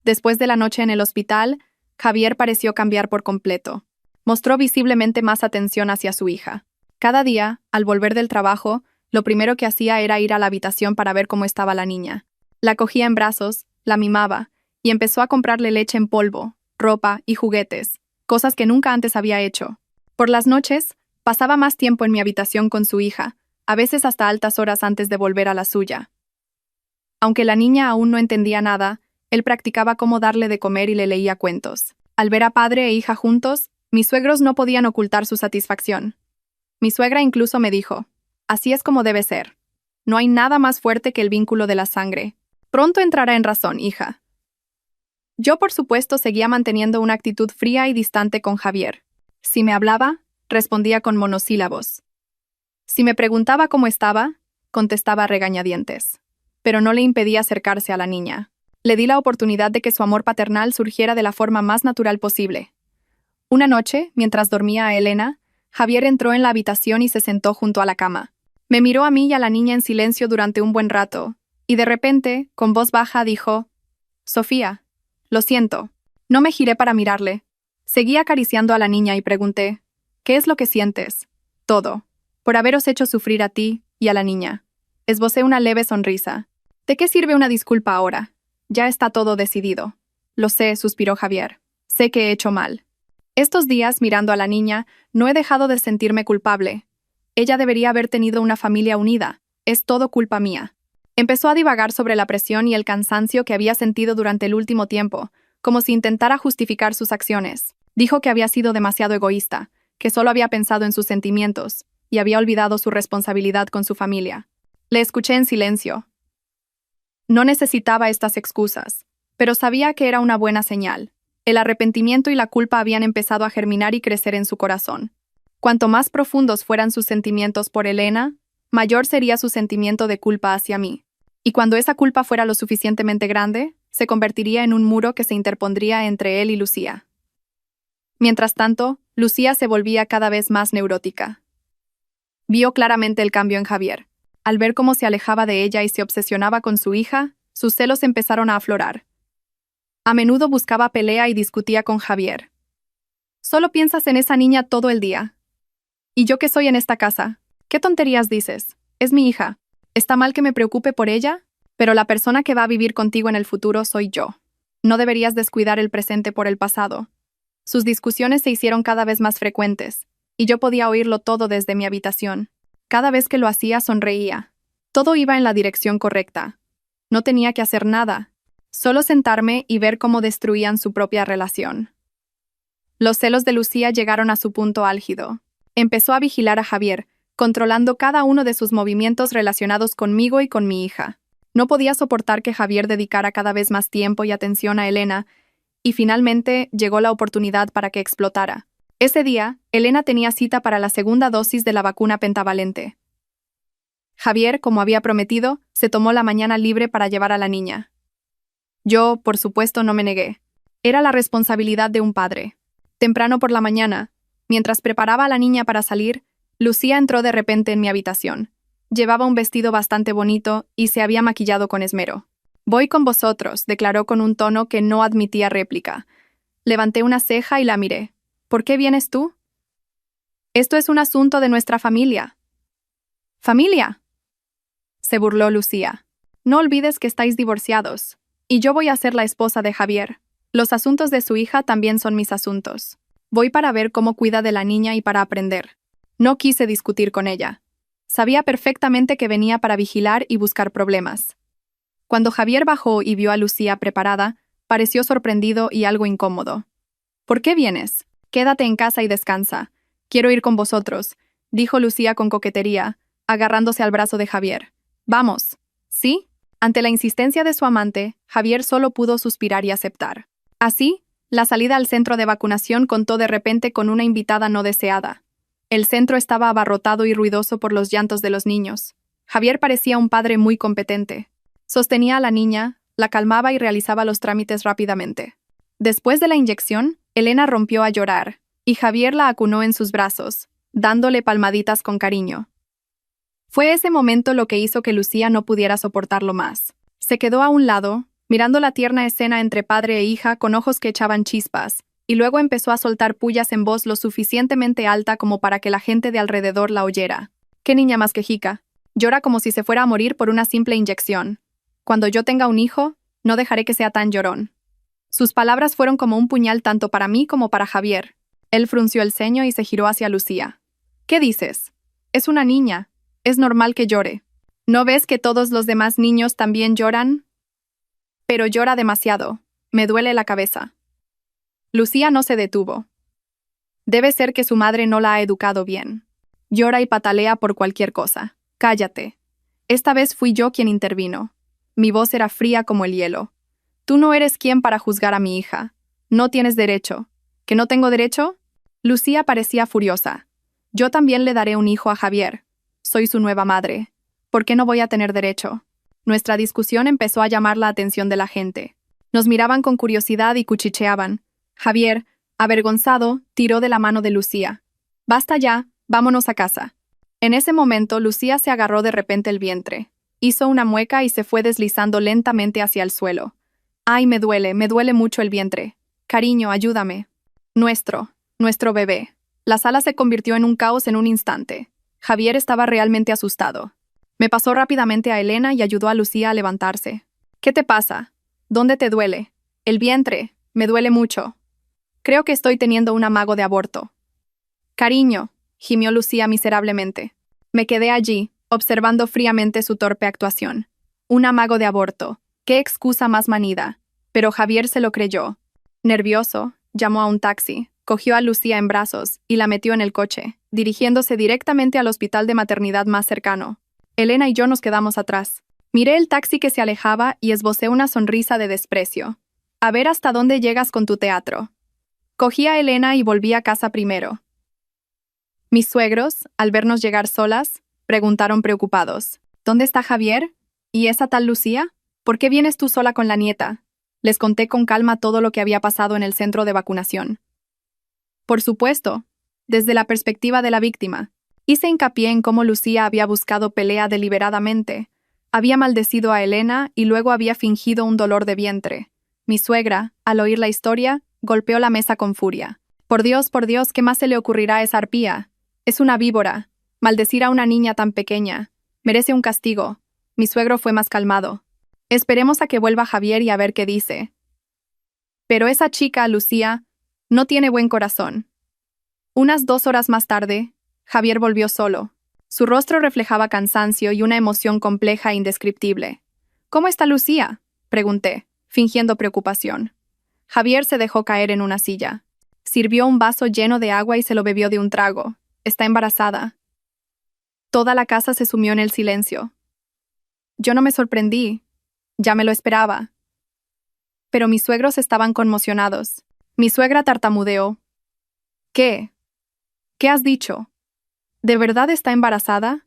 Después de la noche en el hospital, Javier pareció cambiar por completo. Mostró visiblemente más atención hacia su hija. Cada día, al volver del trabajo, lo primero que hacía era ir a la habitación para ver cómo estaba la niña. La cogía en brazos, la mimaba, y empezó a comprarle leche en polvo, ropa y juguetes, cosas que nunca antes había hecho. Por las noches, pasaba más tiempo en mi habitación con su hija, a veces hasta altas horas antes de volver a la suya. Aunque la niña aún no entendía nada, él practicaba cómo darle de comer y le leía cuentos. Al ver a padre e hija juntos, mis suegros no podían ocultar su satisfacción. Mi suegra incluso me dijo: «Así es como debe ser. No hay nada más fuerte que el vínculo de la sangre. Pronto entrará en razón, hija». Yo, por supuesto, seguía manteniendo una actitud fría y distante con Javier. Si me hablaba, respondía con monosílabos. Si me preguntaba cómo estaba, contestaba a regañadientes. Pero no le impedía acercarse a la niña. Le di la oportunidad de que su amor paternal surgiera de la forma más natural posible. Una noche, mientras dormía a Elena, Javier entró en la habitación y se sentó junto a la cama. Me miró a mí y a la niña en silencio durante un buen rato, y de repente, con voz baja, dijo: «Sofía, lo siento». No me giré para mirarle. Seguí acariciando a la niña y pregunté: «¿Qué es lo que sientes?» «Todo. Por haberos hecho sufrir a ti y a la niña». Esbocé una leve sonrisa. «¿De qué sirve una disculpa ahora? Ya está todo decidido». «Lo sé», suspiró Javier. «Sé que he hecho mal. Estos días, mirando a la niña, no he dejado de sentirme culpable. Ella debería haber tenido una familia unida. Es todo culpa mía». Empezó a divagar sobre la presión y el cansancio que había sentido durante el último tiempo, como si intentara justificar sus acciones. Dijo que había sido demasiado egoísta, que solo había pensado en sus sentimientos, y había olvidado su responsabilidad con su familia. Le escuché en silencio. No necesitaba estas excusas, pero sabía que era una buena señal. El arrepentimiento y la culpa habían empezado a germinar y crecer en su corazón. Cuanto más profundos fueran sus sentimientos por Elena, mayor sería su sentimiento de culpa hacia mí. Y cuando esa culpa fuera lo suficientemente grande, se convertiría en un muro que se interpondría entre él y Lucía. Mientras tanto, Lucía se volvía cada vez más neurótica. Vio claramente el cambio en Javier. Al ver cómo se alejaba de ella y se obsesionaba con su hija, sus celos empezaron a aflorar. A menudo buscaba pelea y discutía con Javier. «Solo piensas en esa niña todo el día. ¿Y yo qué soy en esta casa? ¿Qué tonterías dices? Es mi hija. ¿Está mal que me preocupe por ella? Pero la persona que va a vivir contigo en el futuro soy yo. No deberías descuidar el presente por el pasado». Sus discusiones se hicieron cada vez más frecuentes, y yo podía oírlo todo desde mi habitación. Cada vez que lo hacía, sonreía. Todo iba en la dirección correcta. No tenía que hacer nada, solo sentarme y ver cómo destruían su propia relación. Los celos de Lucía llegaron a su punto álgido. Empezó a vigilar a Javier, controlando cada uno de sus movimientos relacionados conmigo y con mi hija. No podía soportar que Javier dedicara cada vez más tiempo y atención a Elena, y finalmente llegó la oportunidad para que explotara. Ese día, Elena tenía cita para la segunda dosis de la vacuna pentavalente. Javier, como había prometido, se tomó la mañana libre para llevar a la niña. Yo, por supuesto, no me negué. Era la responsabilidad de un padre. Temprano por la mañana, mientras preparaba a la niña para salir, Lucía entró de repente en mi habitación. Llevaba un vestido bastante bonito y se había maquillado con esmero. «Voy con vosotros», declaró con un tono que no admitía réplica. Levanté una ceja y la miré. «¿Por qué vienes tú?» «Esto es un asunto de nuestra familia». «¿Familia?», se burló Lucía. «No olvides que estáis divorciados, y yo voy a ser la esposa de Javier. Los asuntos de su hija también son mis asuntos. Voy para ver cómo cuida de la niña y para aprender». No quise discutir con ella. Sabía perfectamente que venía para vigilar y buscar problemas. Cuando Javier bajó y vio a Lucía preparada, pareció sorprendido y algo incómodo. «¿Por qué vienes? Quédate en casa y descansa. Quiero ir con vosotros», dijo Lucía con coquetería, agarrándose al brazo de Javier. «Vamos». «¿Sí?». Ante la insistencia de su amante, Javier solo pudo suspirar y aceptar. Así, la salida al centro de vacunación contó de repente con una invitada no deseada. El centro estaba abarrotado y ruidoso por los llantos de los niños. Javier parecía un padre muy competente. Sostenía a la niña, la calmaba y realizaba los trámites rápidamente. Después de la inyección, Elena rompió a llorar, y Javier la acunó en sus brazos, dándole palmaditas con cariño. Fue ese momento lo que hizo que Lucía no pudiera soportarlo más. Se quedó a un lado, mirando la tierna escena entre padre e hija con ojos que echaban chispas, y luego empezó a soltar pullas en voz lo suficientemente alta como para que la gente de alrededor la oyera. ¡Qué niña más quejica! Llora como si se fuera a morir por una simple inyección. Cuando yo tenga un hijo, no dejaré que sea tan llorón. Sus palabras fueron como un puñal tanto para mí como para Javier. Él frunció el ceño y se giró hacia Lucía. ¿Qué dices? Es una niña. Es normal que llore. ¿No ves que todos los demás niños también lloran? Pero llora demasiado. Me duele la cabeza. Lucía no se detuvo. Debe ser que su madre no la ha educado bien. Llora y patalea por cualquier cosa. Cállate. Esta vez fui yo quien intervino. Mi voz era fría como el hielo. Tú no eres quien para juzgar a mi hija. No tienes derecho. ¿Que no tengo derecho? Lucía parecía furiosa. Yo también le daré un hijo a Javier. Soy su nueva madre. ¿Por qué no voy a tener derecho? Nuestra discusión empezó a llamar la atención de la gente. Nos miraban con curiosidad y cuchicheaban. Javier, avergonzado, tiró de la mano de Lucía. Basta ya, vámonos a casa. En ese momento, Lucía se agarró de repente el vientre. Hizo una mueca y se fue deslizando lentamente hacia el suelo. Ay, me duele mucho el vientre. Cariño, ayúdame. Nuestro bebé. La sala se convirtió en un caos en un instante. Javier estaba realmente asustado. Me pasó rápidamente a Elena y ayudó a Lucía a levantarse. ¿Qué te pasa? ¿Dónde te duele? El vientre. Me duele mucho. Creo que estoy teniendo un amago de aborto. Cariño, gimió Lucía miserablemente. Me quedé allí, observando fríamente su torpe actuación. Un amago de aborto. Qué excusa más manida. Pero Javier se lo creyó. Nervioso, llamó a un taxi, cogió a Lucía en brazos y la metió en el coche, dirigiéndose directamente al hospital de maternidad más cercano. Elena y yo nos quedamos atrás. Miré el taxi que se alejaba y esbocé una sonrisa de desprecio. A ver hasta dónde llegas con tu teatro. Cogí a Elena y volví a casa primero. Mis suegros, al vernos llegar solas, preguntaron preocupados. ¿Dónde está Javier? ¿Y esa tal Lucía? ¿Por qué vienes tú sola con la nieta? Les conté con calma todo lo que había pasado en el centro de vacunación. Por supuesto, desde la perspectiva de la víctima, hice hincapié en cómo Lucía había buscado pelea deliberadamente, había maldecido a Elena y luego había fingido un dolor de vientre. Mi suegra, al oír la historia, golpeó la mesa con furia. Por Dios, ¿qué más se le ocurrirá a esa arpía? Es una víbora. Maldecir a una niña tan pequeña. Merece un castigo. Mi suegro fue más calmado. Esperemos a que vuelva Javier y a ver qué dice. Pero esa chica, Lucía, no tiene buen corazón. Unas 2 horas más tarde, Javier volvió solo. Su rostro reflejaba cansancio y una emoción compleja e indescriptible. ¿Cómo está Lucía?, pregunté, fingiendo preocupación. Javier se dejó caer en una silla. Sirvió un vaso lleno de agua y se lo bebió de un trago. Está embarazada. Toda la casa se sumió en el silencio. Yo no me sorprendí. Ya me lo esperaba. Pero mis suegros estaban conmocionados. Mi suegra tartamudeó. ¿Qué? ¿Qué has dicho? ¿De verdad está embarazada?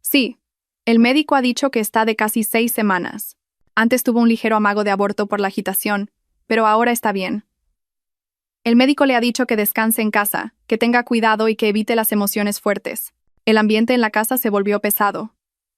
Sí. El médico ha dicho que está de casi 6 semanas. Antes tuvo un ligero amago de aborto por la agitación, pero ahora está bien. El médico le ha dicho que descanse en casa, que tenga cuidado y que evite las emociones fuertes. El ambiente en la casa se volvió pesado.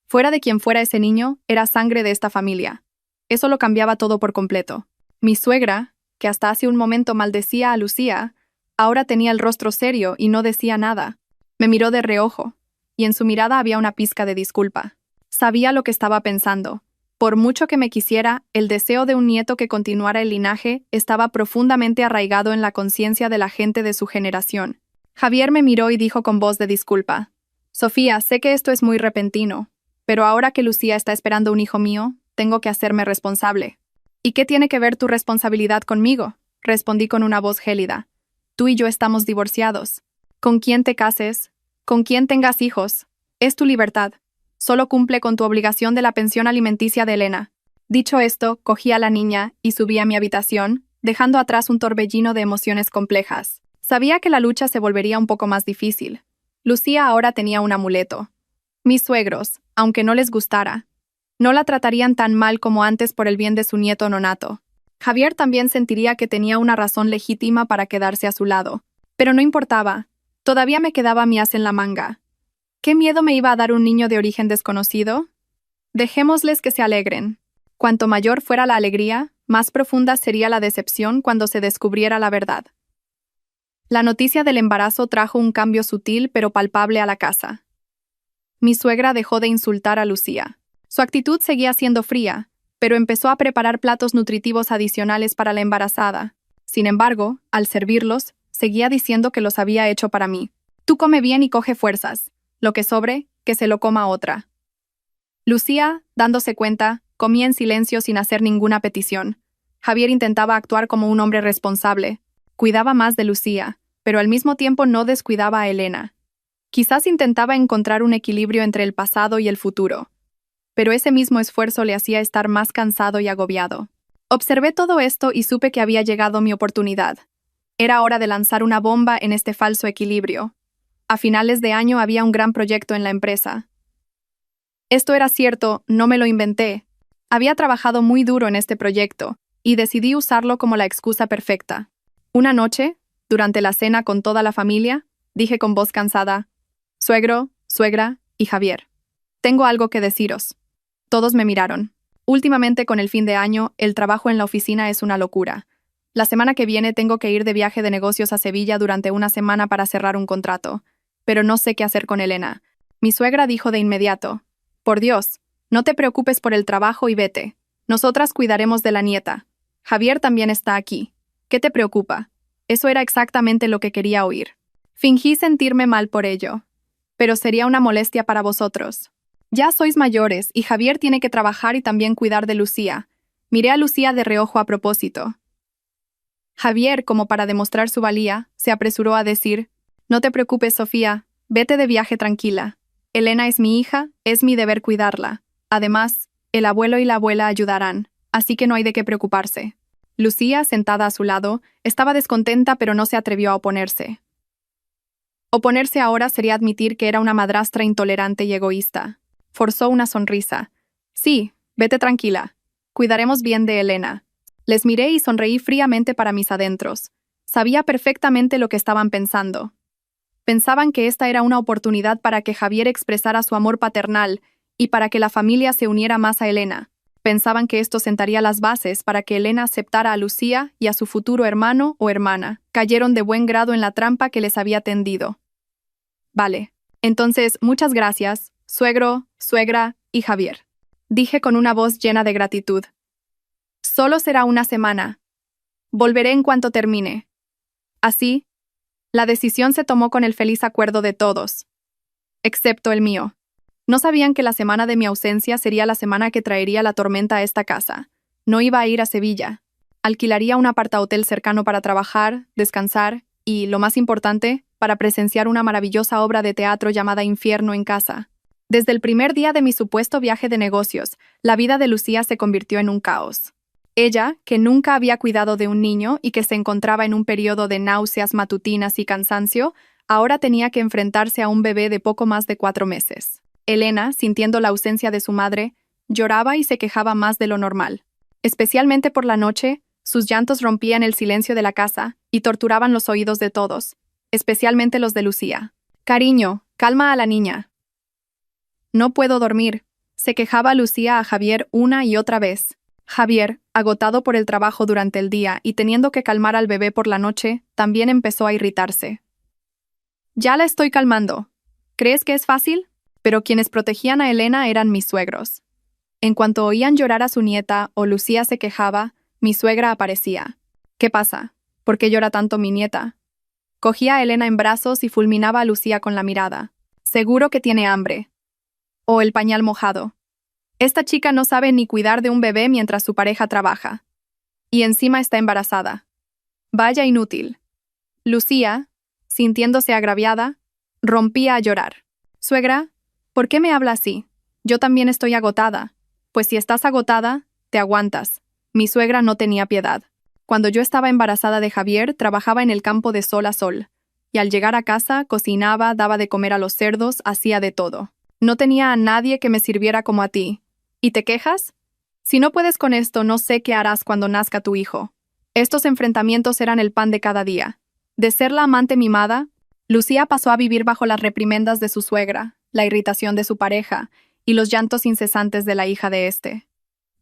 Fuera de quien fuera ese niño, era sangre de esta familia. Eso lo cambiaba todo por completo. Mi suegra, que hasta hace un momento maldecía a Lucía, ahora tenía el rostro serio y no decía nada. Me miró de reojo, y en su mirada había una pizca de disculpa. Sabía lo que estaba pensando. Por mucho que me quisiera, el deseo de un nieto que continuara el linaje estaba profundamente arraigado en la conciencia de la gente de su generación. Javier me miró y dijo con voz de disculpa. Sofía, sé que esto es muy repentino, pero ahora que Lucía está esperando un hijo mío, tengo que hacerme responsable. ¿Y qué tiene que ver tu responsabilidad conmigo?, respondí con una voz gélida. Tú y yo estamos divorciados. Con quien te cases, con quien tengas hijos, es tu libertad. Solo cumple con tu obligación de la pensión alimenticia de Elena. Dicho esto, cogí a la niña y subí a mi habitación, dejando atrás un torbellino de emociones complejas. Sabía que la lucha se volvería un poco más difícil. Lucía ahora tenía un amuleto. Mis suegros, aunque no les gustara, no la tratarían tan mal como antes por el bien de su nieto nonato. Javier también sentiría que tenía una razón legítima para quedarse a su lado. Pero no importaba, todavía me quedaba mi as en la manga. ¿Qué miedo me iba a dar un niño de origen desconocido? Dejémosles que se alegren. Cuanto mayor fuera la alegría, más profunda sería la decepción cuando se descubriera la verdad. La noticia del embarazo trajo un cambio sutil pero palpable a la casa. Mi suegra dejó de insultar a Lucía. Su actitud seguía siendo fría, pero empezó a preparar platos nutritivos adicionales para la embarazada. Sin embargo, al servirlos, seguía diciendo que los había hecho para mí. Tú come bien y coge fuerzas. Lo que sobre, que se lo coma otra. Lucía, dándose cuenta, comía en silencio sin hacer ninguna petición. Javier intentaba actuar como un hombre responsable. Cuidaba más de Lucía, pero al mismo tiempo no descuidaba a Elena. Quizás intentaba encontrar un equilibrio entre el pasado y el futuro. Pero ese mismo esfuerzo le hacía estar más cansado y agobiado. Observé todo esto y supe que había llegado mi oportunidad. Era hora de lanzar una bomba en este falso equilibrio. A finales de año había un gran proyecto en la empresa. Esto era cierto, no me lo inventé. Había trabajado muy duro en este proyecto, y decidí usarlo como la excusa perfecta. Una noche, durante la cena con toda la familia, dije con voz cansada: «Suegro, suegra y Javier, tengo algo que deciros». Todos me miraron. Últimamente, con el fin de año, el trabajo en la oficina es una locura. La semana que viene tengo que ir de viaje de negocios a Sevilla durante una semana para cerrar un contrato. Pero no sé qué hacer con Elena. Mi suegra dijo de inmediato: «Por Dios, no te preocupes por el trabajo y vete. Nosotras cuidaremos de la nieta. Javier también está aquí. ¿Qué te preocupa?». Eso era exactamente lo que quería oír. Fingí sentirme mal por ello. Pero sería una molestia para vosotros. Ya sois mayores y Javier tiene que trabajar y también cuidar de Lucía. Miré a Lucía de reojo a propósito. Javier, como para demostrar su valía, se apresuró a decir: «No te preocupes, Sofía, vete de viaje tranquila. Elena es mi hija, es mi deber cuidarla. Además, el abuelo y la abuela ayudarán, así que no hay de qué preocuparse». Lucía, sentada a su lado, estaba descontenta pero no se atrevió a oponerse. Oponerse ahora sería admitir que era una madrastra intolerante y egoísta. Forzó una sonrisa. «Sí, vete tranquila. Cuidaremos bien de Elena». Les miré y sonreí fríamente para mis adentros. Sabía perfectamente lo que estaban pensando. Pensaban que esta era una oportunidad para que Javier expresara su amor paternal y para que la familia se uniera más a Elena. Pensaban que esto sentaría las bases para que Elena aceptara a Lucía y a su futuro hermano o hermana. Cayeron de buen grado en la trampa que les había tendido. «Vale. Entonces, muchas gracias, suegro, suegra y Javier», dije con una voz llena de gratitud. «Solo será una semana. Volveré en cuanto termine». Así, la decisión se tomó con el feliz acuerdo de todos, excepto el mío. No sabían que la semana de mi ausencia sería la semana que traería la tormenta a esta casa. No iba a ir a Sevilla. Alquilaría un apartahotel cercano para trabajar, descansar y, lo más importante, para presenciar una maravillosa obra de teatro llamada Infierno en casa. Desde el primer día de mi supuesto viaje de negocios, la vida de Lucía se convirtió en un caos. Ella, que nunca había cuidado de un niño y que se encontraba en un periodo de náuseas matutinas y cansancio, ahora tenía que enfrentarse a un bebé de poco más de 4 meses. Elena, sintiendo la ausencia de su madre, lloraba y se quejaba más de lo normal. Especialmente por la noche, sus llantos rompían el silencio de la casa y torturaban los oídos de todos, especialmente los de Lucía. «Cariño, calma a la niña». «No puedo dormir», se quejaba Lucía a Javier una y otra vez. Javier, agotado por el trabajo durante el día y teniendo que calmar al bebé por la noche, también empezó a irritarse. «Ya la estoy calmando. ¿Crees que es fácil?». Pero quienes protegían a Elena eran mis suegros. En cuanto oían llorar a su nieta o Lucía se quejaba, mi suegra aparecía. «¿Qué pasa? ¿Por qué llora tanto mi nieta?». Cogía a Elena en brazos y fulminaba a Lucía con la mirada. «Seguro que tiene hambre». O el pañal mojado. «Esta chica no sabe ni cuidar de un bebé mientras su pareja trabaja. Y encima está embarazada. Vaya inútil». Lucía, sintiéndose agraviada, rompía a llorar. «Suegra, ¿por qué me habla así? Yo también estoy agotada». «Pues si estás agotada, te aguantas». Mi suegra no tenía piedad. Cuando yo estaba embarazada de Javier, trabajaba en el campo de sol a sol. Y al llegar a casa, cocinaba, daba de comer a los cerdos, hacía de todo. No tenía a nadie que me sirviera como a ti. ¿Y te quejas? Si no puedes con esto, no sé qué harás cuando nazca tu hijo. Estos enfrentamientos eran el pan de cada día. De ser la amante mimada, Lucía pasó a vivir bajo las reprimendas de su suegra, la irritación de su pareja y los llantos incesantes de la hija de éste.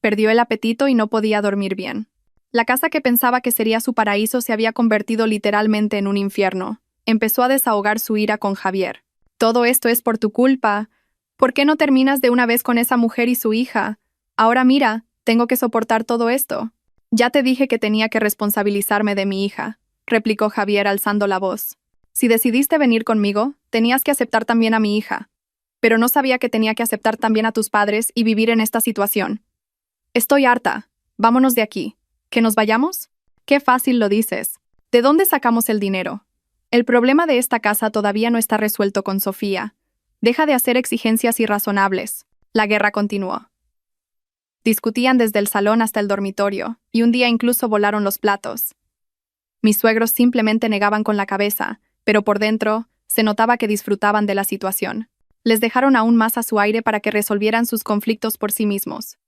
Perdió el apetito y no podía dormir bien. La casa que pensaba que sería su paraíso se había convertido literalmente en un infierno. Empezó a desahogar su ira con Javier. Todo esto es por tu culpa. ¿Por qué no terminas de una vez con esa mujer y su hija? Ahora mira, tengo que soportar todo esto. Ya te dije que tenía que responsabilizarme de mi hija, replicó Javier alzando la voz. Si decidiste venir conmigo, tenías que aceptar también a mi hija. Pero no sabía que tenía que aceptar también a tus padres y vivir en esta situación. Estoy harta. Vámonos de aquí. ¿Que nos vayamos? Qué fácil lo dices. ¿De dónde sacamos el dinero? El problema de esta casa todavía no está resuelto con Sofía. Deja de hacer exigencias irrazonables. La guerra continuó. Discutían desde el salón hasta el dormitorio, y un día incluso volaron los platos. Mis suegros simplemente negaban con la cabeza, pero por dentro se notaba que disfrutaban de la situación. Les dejaron aún más a su aire para que resolvieran sus conflictos por sí mismos.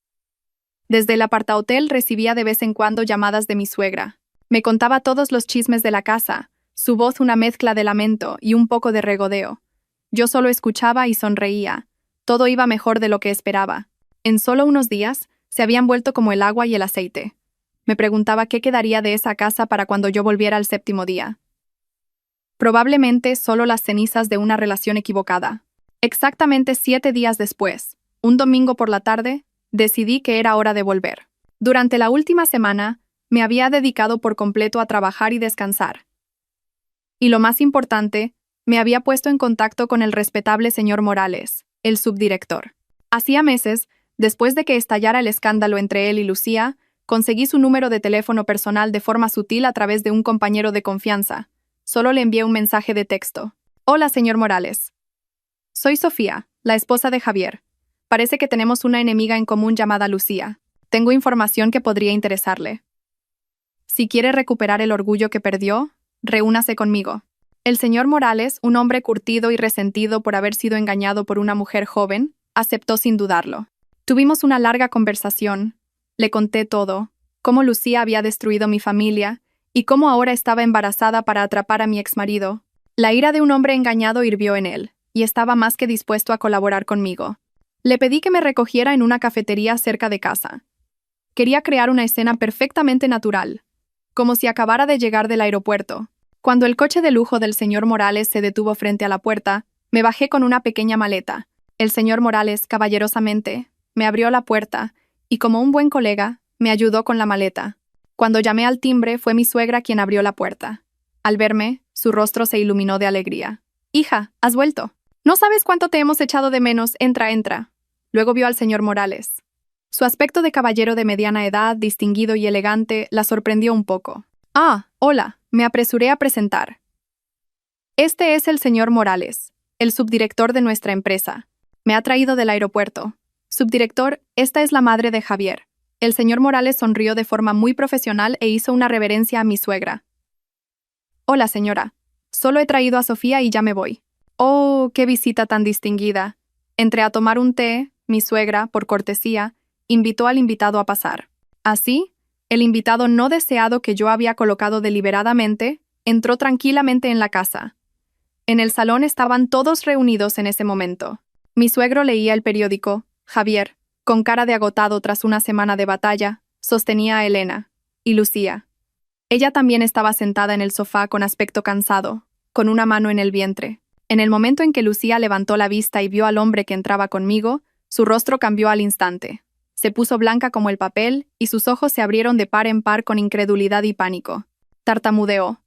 Desde el apartahotel recibía de vez en cuando llamadas de mi suegra. Me contaba todos los chismes de la casa, su voz una mezcla de lamento y un poco de regodeo. Yo solo escuchaba y sonreía. Todo iba mejor de lo que esperaba. En solo unos días, se habían vuelto como el agua y el aceite. Me preguntaba qué quedaría de esa casa para cuando yo volviera al séptimo día. Probablemente solo las cenizas de una relación equivocada. Exactamente 7 días después, un domingo por la tarde, decidí que era hora de volver. Durante la última semana, me había dedicado por completo a trabajar y descansar. Y lo más importante, me había puesto en contacto con el respetable señor Morales, el subdirector. Hacía meses, después de que estallara el escándalo entre él y Lucía, conseguí su número de teléfono personal de forma sutil a través de un compañero de confianza. Solo le envié un mensaje de texto. Hola, señor Morales. Soy Sofía, la esposa de Javier. Parece que tenemos una enemiga en común llamada Lucía. Tengo información que podría interesarle. Si quiere recuperar el orgullo que perdió, reúnase conmigo. El señor Morales, un hombre curtido y resentido por haber sido engañado por una mujer joven, aceptó sin dudarlo. Tuvimos una larga conversación. Le conté todo, cómo Lucía había destruido mi familia y cómo ahora estaba embarazada para atrapar a mi exmarido. La ira de un hombre engañado hirvió en él, y estaba más que dispuesto a colaborar conmigo. Le pedí que me recogiera en una cafetería cerca de casa. Quería crear una escena perfectamente natural, como si acabara de llegar del aeropuerto. Cuando el coche de lujo del señor Morales se detuvo frente a la puerta, me bajé con una pequeña maleta. El señor Morales, caballerosamente, me abrió la puerta y, como un buen colega, me ayudó con la maleta. Cuando llamé al timbre, fue mi suegra quien abrió la puerta. Al verme, su rostro se iluminó de alegría. «Hija, has vuelto. No sabes cuánto te hemos echado de menos. Entra, entra». Luego vio al señor Morales. Su aspecto de caballero de mediana edad, distinguido y elegante, la sorprendió un poco. «Ah, hola», me apresuré a presentar. «Este es el señor Morales, el subdirector de nuestra empresa. Me ha traído del aeropuerto. Subdirector, esta es la madre de Javier». El señor Morales sonrió de forma muy profesional e hizo una reverencia a mi suegra. «Hola, señora. Solo he traído a Sofía y ya me voy». «Oh, qué visita tan distinguida». Entré a tomar un té, mi suegra, por cortesía, invitó al invitado a pasar. Así, el invitado no deseado que yo había colocado deliberadamente, entró tranquilamente en la casa. En el salón estaban todos reunidos en ese momento. Mi suegro leía el periódico. Javier, con cara de agotado tras una semana de batalla, sostenía a Elena y Lucía. Ella también estaba sentada en el sofá con aspecto cansado, con una mano en el vientre. En el momento en que Lucía levantó la vista y vio al hombre que entraba conmigo, su rostro cambió al instante. Se puso blanca como el papel y sus ojos se abrieron de par en par con incredulidad y pánico. Tartamudeó.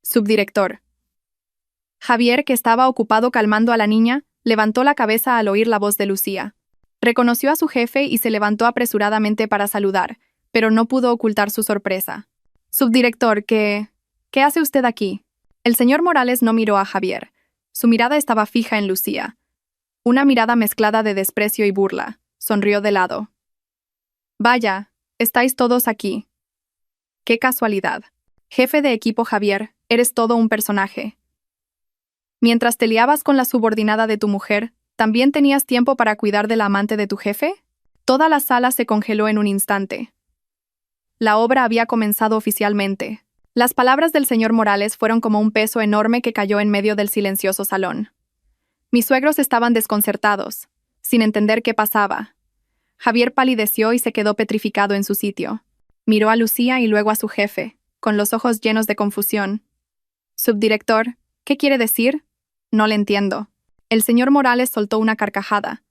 Subdirector. Javier, que estaba ocupado calmando a la niña, levantó la cabeza al oír la voz de Lucía. Reconoció a su jefe y se levantó apresuradamente para saludar, pero no pudo ocultar su sorpresa. Subdirector, ¿qué hace usted aquí? El señor Morales no miró a Javier. Su mirada estaba fija en Lucía. Una mirada mezclada de desprecio y burla. Sonrió de lado. Vaya, estáis todos aquí. Qué casualidad. Jefe de equipo Javier, eres todo un personaje. Mientras te liabas con la subordinada de tu mujer, ¿también tenías tiempo para cuidar de la amante de tu jefe? Toda la sala se congeló en un instante. La obra había comenzado oficialmente. Las palabras del señor Morales fueron como un peso enorme que cayó en medio del silencioso salón. Mis suegros estaban desconcertados, sin entender qué pasaba. Javier palideció y se quedó petrificado en su sitio. Miró a Lucía y luego a su jefe, con los ojos llenos de confusión. Subdirector, ¿qué quiere decir? No le entiendo. El señor Morales soltó una carcajada,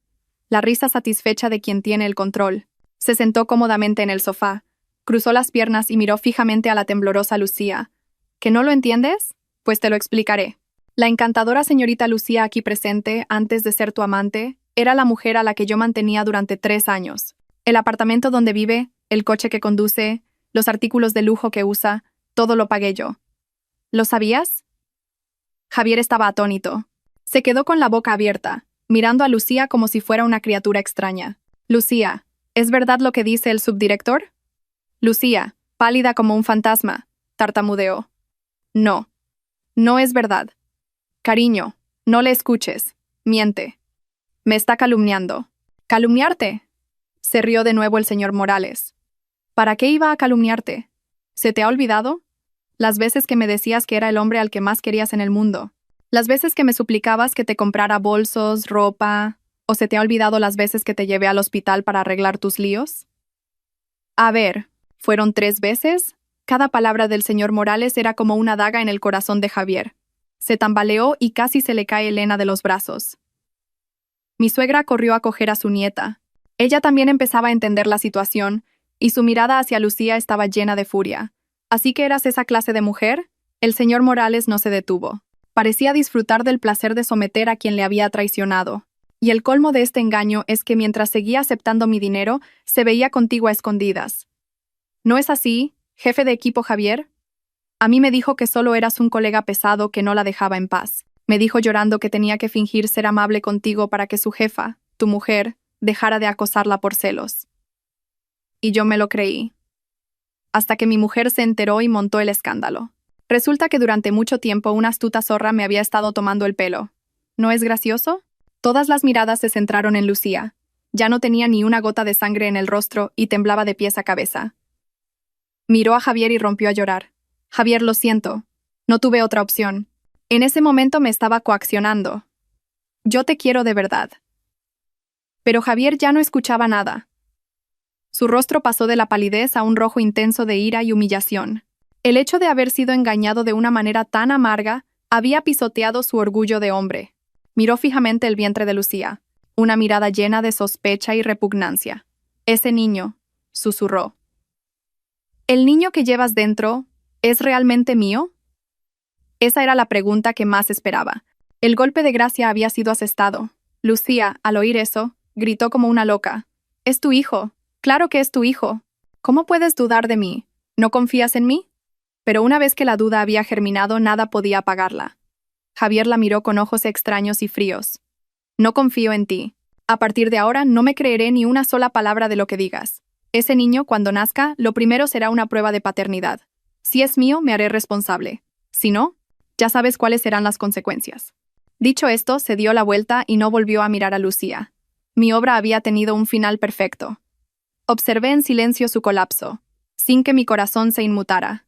la risa satisfecha de quien tiene el control. Se sentó cómodamente en el sofá, cruzó las piernas y miró fijamente a la temblorosa Lucía. ¿Que no lo entiendes? Pues te lo explicaré. La encantadora señorita Lucía aquí presente, antes de ser tu amante, era la mujer a la que yo mantenía durante 3 años. El apartamento donde vive, el coche que conduce, los artículos de lujo que usa, todo lo pagué yo. ¿Lo sabías? Javier estaba atónito. Se quedó con la boca abierta, mirando a Lucía como si fuera una criatura extraña. Lucía, ¿es verdad lo que dice el subdirector? Lucía, pálida como un fantasma, tartamudeó. No. No es verdad. Cariño, no le escuches. Miente. Me está calumniando. ¿Calumniarte? Se rió de nuevo el señor Morales. ¿Para qué iba a calumniarte? ¿Se te ha olvidado? Las veces que me decías que era el hombre al que más querías en el mundo. Las veces que me suplicabas que te comprara bolsos, ropa. ¿O se te ha olvidado las veces que te llevé al hospital para arreglar tus líos? A ver, ¿fueron 3 veces? Cada palabra del señor Morales era como una daga en el corazón de Javier. Se tambaleó y casi se le cae Elena de los brazos. Mi suegra corrió a coger a su nieta. Ella también empezaba a entender la situación, y su mirada hacia Lucía estaba llena de furia. ¿Así que eras esa clase de mujer? El señor Morales no se detuvo. Parecía disfrutar del placer de someter a quien le había traicionado. Y el colmo de este engaño es que mientras seguía aceptando mi dinero, se veía contigo a escondidas. ¿No es así, jefe de equipo Javier? A mí me dijo que solo eras un colega pesado que no la dejaba en paz. Me dijo llorando que tenía que fingir ser amable contigo para que su jefa, tu mujer, dejara de acosarla por celos. Y yo me lo creí. Hasta que mi mujer se enteró y montó el escándalo. Resulta que durante mucho tiempo una astuta zorra me había estado tomando el pelo. ¿No es gracioso? Todas las miradas se centraron en Lucía. Ya no tenía ni una gota de sangre en el rostro y temblaba de pies a cabeza. Miró a Javier y rompió a llorar. Javier, lo siento. No tuve otra opción. En ese momento me estaba coaccionando. Yo te quiero de verdad. Pero Javier ya no escuchaba nada. Su rostro pasó de la palidez a un rojo intenso de ira y humillación. El hecho de haber sido engañado de una manera tan amarga había pisoteado su orgullo de hombre. Miró fijamente el vientre de Lucía, una mirada llena de sospecha y repugnancia. Ese niño, susurró. ¿El niño que llevas dentro es realmente mío? Esa era la pregunta que más esperaba. El golpe de gracia había sido asestado. Lucía, al oír eso, gritó como una loca. «Es tu hijo. Claro que es tu hijo. ¿Cómo puedes dudar de mí? ¿No confías en mí?» Pero una vez que la duda había germinado, nada podía apagarla. Javier la miró con ojos extraños y fríos. «No confío en ti. A partir de ahora no me creeré ni una sola palabra de lo que digas. Ese niño, cuando nazca, lo primero será una prueba de paternidad. Si es mío, me haré responsable. Si no, ya sabes cuáles serán las consecuencias». Dicho esto, se dio la vuelta y no volvió a mirar a Lucía. Mi obra había tenido un final perfecto. Observé en silencio su colapso, sin que mi corazón se inmutara.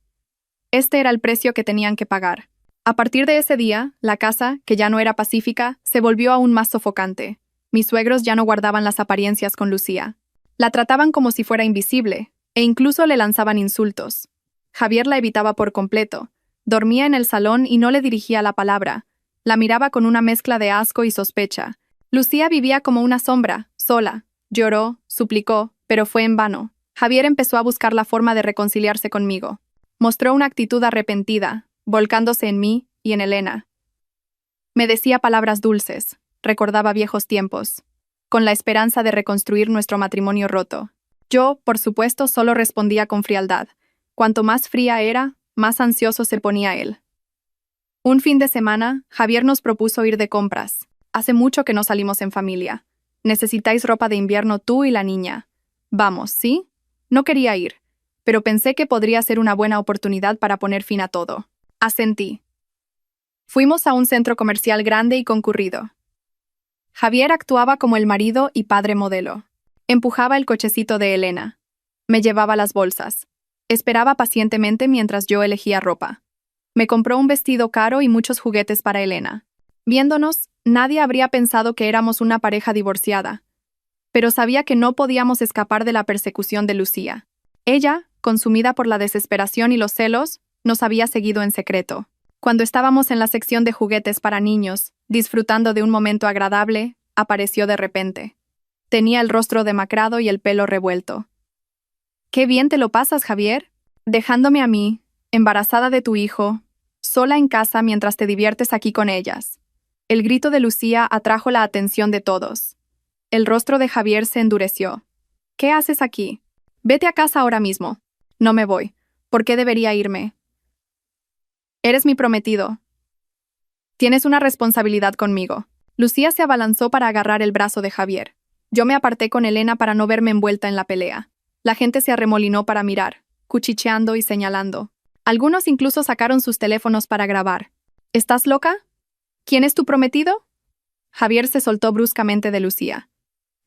Este era el precio que tenían que pagar. A partir de ese día, la casa, que ya no era pacífica, se volvió aún más sofocante. Mis suegros ya no guardaban las apariencias con Lucía. La trataban como si fuera invisible, e incluso le lanzaban insultos. Javier la evitaba por completo. Dormía en el salón y no le dirigía la palabra. La miraba con una mezcla de asco y sospecha. Lucía vivía como una sombra, sola. Lloró, suplicó, pero fue en vano. Javier empezó a buscar la forma de reconciliarse conmigo. Mostró una actitud arrepentida, volcándose en mí y en Elena. Me decía palabras dulces, recordaba viejos tiempos, con la esperanza de reconstruir nuestro matrimonio roto. Yo, por supuesto, solo respondía con frialdad. Cuanto más fría era, más ansioso se ponía él. Un fin de semana, Javier nos propuso ir de compras. Hace mucho que no salimos en familia. Necesitáis ropa de invierno tú y la niña. Vamos, ¿sí? No quería ir, pero pensé que podría ser una buena oportunidad para poner fin a todo. Asentí. Fuimos a un centro comercial grande y concurrido. Javier actuaba como el marido y padre modelo. Empujaba el cochecito de Elena. Me llevaba las bolsas. Esperaba pacientemente mientras yo elegía ropa. Me compró un vestido caro y muchos juguetes para Elena. Viéndonos, nadie habría pensado que éramos una pareja divorciada. Pero sabía que no podíamos escapar de la persecución de Lucía. Ella, consumida por la desesperación y los celos, nos había seguido en secreto. Cuando estábamos en la sección de juguetes para niños, disfrutando de un momento agradable, apareció de repente. Tenía el rostro demacrado y el pelo revuelto. «Qué bien te lo pasas, Javier, dejándome a mí, embarazada de tu hijo, sola en casa mientras te diviertes aquí con ellas». El grito de Lucía atrajo la atención de todos. El rostro de Javier se endureció. «¿Qué haces aquí? Vete a casa ahora mismo». «No me voy. ¿Por qué debería irme? Eres mi prometido. Tienes una responsabilidad conmigo». Lucía se abalanzó para agarrar el brazo de Javier. Yo me aparté con Elena para no verme envuelta en la pelea. La gente se arremolinó para mirar, cuchicheando y señalando. Algunos incluso sacaron sus teléfonos para grabar. «¿Estás loca? ¿Quién es tu prometido?» Javier se soltó bruscamente de Lucía.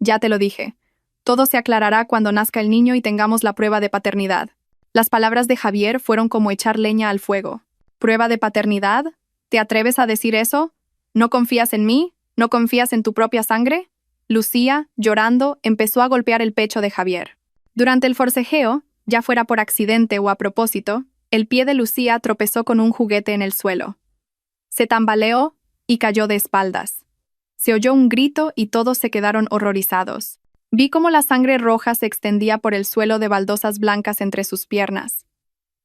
«Ya te lo dije. Todo se aclarará cuando nazca el niño y tengamos la prueba de paternidad». Las palabras de Javier fueron como echar leña al fuego. «¿Prueba de paternidad? ¿Te atreves a decir eso? ¿No confías en mí? ¿No confías en tu propia sangre?» Lucía, llorando, empezó a golpear el pecho de Javier. Durante el forcejeo, ya fuera por accidente o a propósito, el pie de Lucía tropezó con un juguete en el suelo. Se tambaleó y cayó de espaldas. Se oyó un grito y todos se quedaron horrorizados. Vi cómo la sangre roja se extendía por el suelo de baldosas blancas entre sus piernas.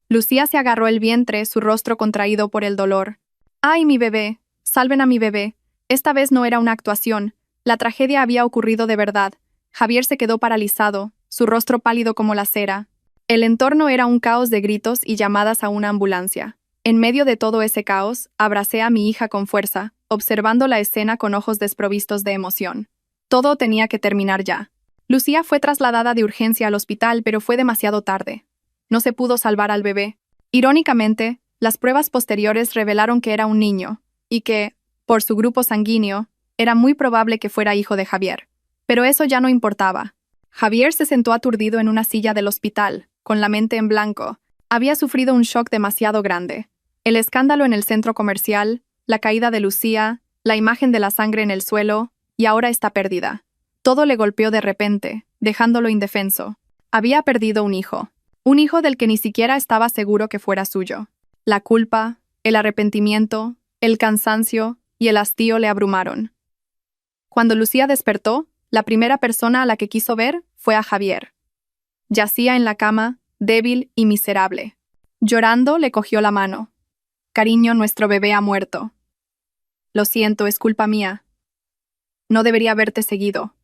Lucía se agarró el vientre, su rostro contraído por el dolor. «¡Ay, mi bebé! ¡Salven a mi bebé!». Esta vez no era una actuación. La tragedia había ocurrido de verdad. Javier se quedó paralizado, su rostro pálido como la cera. El entorno era un caos de gritos y llamadas a una ambulancia. En medio de todo ese caos, abracé a mi hija con fuerza, observando la escena con ojos desprovistos de emoción. Todo tenía que terminar ya. Lucía fue trasladada de urgencia al hospital, pero fue demasiado tarde. No se pudo salvar al bebé. Irónicamente, las pruebas posteriores revelaron que era un niño, y que, por su grupo sanguíneo, era muy probable que fuera hijo de Javier. Pero eso ya no importaba. Javier se sentó aturdido en una silla del hospital, con la mente en blanco. Había sufrido un shock demasiado grande. El escándalo en el centro comercial, la caída de Lucía, la imagen de la sangre en el suelo, y ahora está perdida. Todo le golpeó de repente, dejándolo indefenso. Había perdido un hijo del que ni siquiera estaba seguro que fuera suyo. La culpa, el arrepentimiento, el cansancio y el hastío le abrumaron. Cuando Lucía despertó, la primera persona a la que quiso ver fue a Javier. Yacía en la cama, débil y miserable. Llorando, le cogió la mano. «Cariño, nuestro bebé ha muerto. Lo siento, es culpa mía. No debería haberte seguido.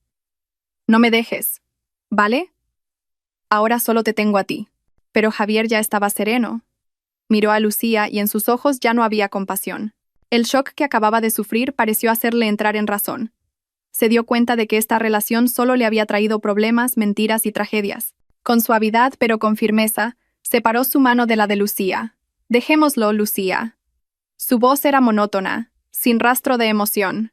No me dejes, ¿vale? Ahora solo te tengo a ti». Pero Javier ya estaba sereno. Miró a Lucía y en sus ojos ya no había compasión. El shock que acababa de sufrir pareció hacerle entrar en razón. Se dio cuenta de que esta relación solo le había traído problemas, mentiras y tragedias. Con suavidad, pero con firmeza, separó su mano de la de Lucía. «Dejémoslo, Lucía». Su voz era monótona, sin rastro de emoción.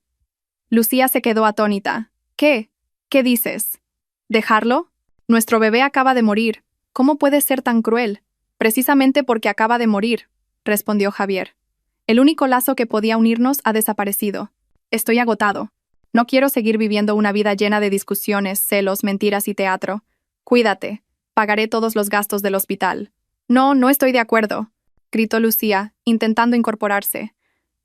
Lucía se quedó atónita. «¿Qué? ¿Qué dices? ¿Dejarlo? Nuestro bebé acaba de morir. ¿Cómo puedes ser tan cruel?» «Precisamente porque acaba de morir», respondió Javier. «El único lazo que podía unirnos ha desaparecido. Estoy agotado. No quiero seguir viviendo una vida llena de discusiones, celos, mentiras y teatro. Cuídate. Pagaré todos los gastos del hospital». «No, no estoy de acuerdo», gritó Lucía, intentando incorporarse.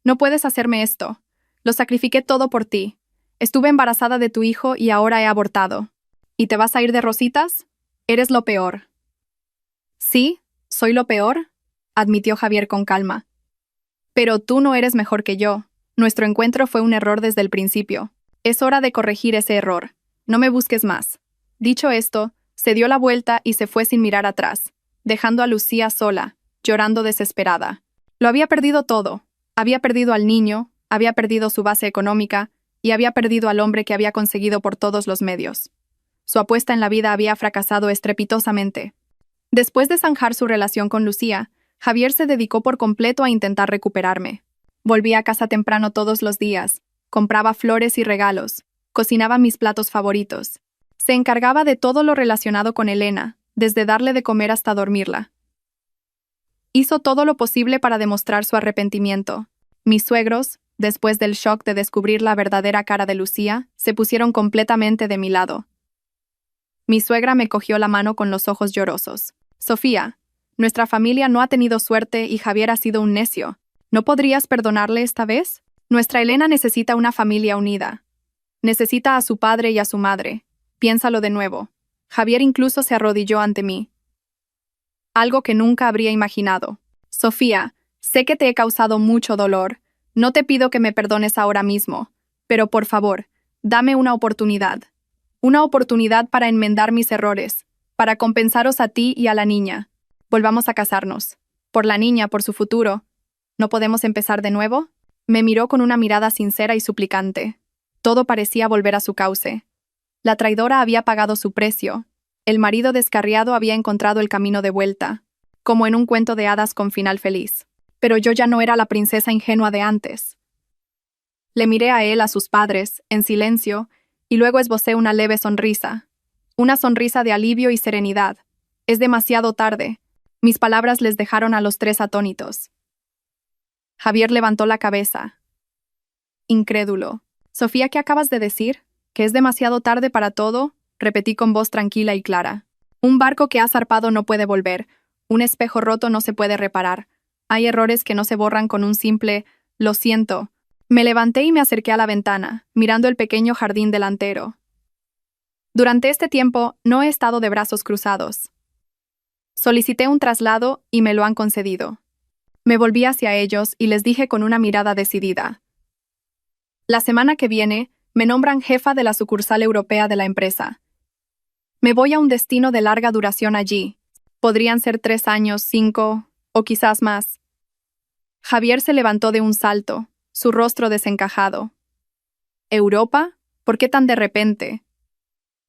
«No puedes hacerme esto. Lo sacrifiqué todo por ti. Estuve embarazada de tu hijo y ahora he abortado. ¿Y te vas a ir de rositas? Eres lo peor». «Sí, soy lo peor», admitió Javier con calma. «Pero tú no eres mejor que yo. Nuestro encuentro fue un error desde el principio. Es hora de corregir ese error. No me busques más». Dicho esto, se dio la vuelta y se fue sin mirar atrás, dejando a Lucía sola, llorando desesperada. Lo había perdido todo. Había perdido al niño, había perdido su base económica y había perdido al hombre que había conseguido por todos los medios. Su apuesta en la vida había fracasado estrepitosamente. Después de zanjar su relación con Lucía, Javier se dedicó por completo a intentar recuperarme. Volvía a casa temprano todos los días, compraba flores y regalos, cocinaba mis platos favoritos. Se encargaba de todo lo relacionado con Elena, desde darle de comer hasta dormirla. Hizo todo lo posible para demostrar su arrepentimiento. Mis suegros, después del shock de descubrir la verdadera cara de Lucía, se pusieron completamente de mi lado. Mi suegra me cogió la mano con los ojos llorosos. Sofía, nuestra familia no ha tenido suerte y Javier ha sido un necio. ¿No podrías perdonarle esta vez? Nuestra Elena necesita una familia unida. Necesita a su padre y a su madre. Piénsalo de nuevo. Javier incluso se arrodilló ante mí. Algo que nunca habría imaginado. Sofía, sé que te he causado mucho dolor. No te pido que me perdones ahora mismo, pero por favor, dame una oportunidad. Una oportunidad para enmendar mis errores, para compensaros a ti y a la niña. Volvamos a casarnos. Por la niña, por su futuro. ¿No podemos empezar de nuevo? Me miró con una mirada sincera y suplicante. Todo parecía volver a su cauce. La traidora había pagado su precio. El marido descarriado había encontrado el camino de vuelta, como en un cuento de hadas con final feliz. Pero yo ya no era la princesa ingenua de antes. Le miré a él, a sus padres, en silencio, y luego esbocé una leve sonrisa. Una sonrisa de alivio y serenidad. Es demasiado tarde. Mis palabras les dejaron a los tres atónitos. Javier levantó la cabeza. Incrédulo. Sofía, ¿qué acabas de decir? ¿Que es demasiado tarde para todo? Repetí con voz tranquila y clara. Un barco que ha zarpado no puede volver. Un espejo roto no se puede reparar. Hay errores que no se borran con un simple «lo siento». Me levanté y me acerqué a la ventana, mirando el pequeño jardín delantero. Durante este tiempo no he estado de brazos cruzados. Solicité un traslado y me lo han concedido. Me volví hacia ellos y les dije con una mirada decidida. La semana que viene me nombran jefa de la sucursal europea de la empresa. Me voy a un destino de larga duración allí. Podrían ser 3 años, 5 o quizás más. Javier se levantó de un salto, su rostro desencajado. ¿Europa? ¿Por qué tan de repente?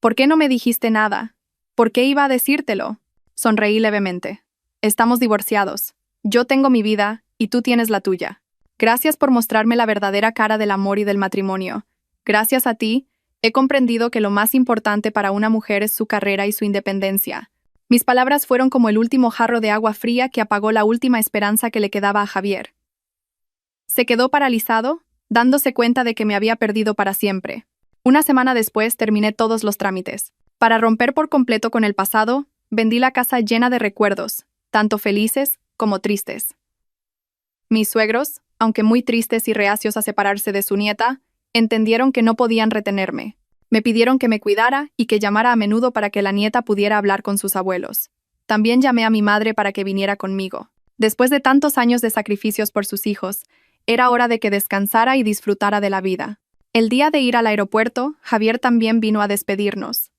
¿Por qué no me dijiste nada? ¿Por qué iba a decírtelo? Sonreí levemente. Estamos divorciados. Yo tengo mi vida y tú tienes la tuya. Gracias por mostrarme la verdadera cara del amor y del matrimonio. Gracias a ti, he comprendido que lo más importante para una mujer es su carrera y su independencia. Mis palabras fueron como el último jarro de agua fría que apagó la última esperanza que le quedaba a Javier. Se quedó paralizado, dándose cuenta de que me había perdido para siempre. Una semana después terminé todos los trámites. Para romper por completo con el pasado, vendí la casa llena de recuerdos, tanto felices como tristes. Mis suegros, aunque muy tristes y reacios a separarse de su nieta, entendieron que no podían retenerme. Me pidieron que me cuidara y que llamara a menudo para que la nieta pudiera hablar con sus abuelos. También llamé a mi madre para que viniera conmigo. Después de tantos años de sacrificios por sus hijos, era hora de que descansara y disfrutara de la vida. El día de ir al aeropuerto, Javier también vino a despedirnos.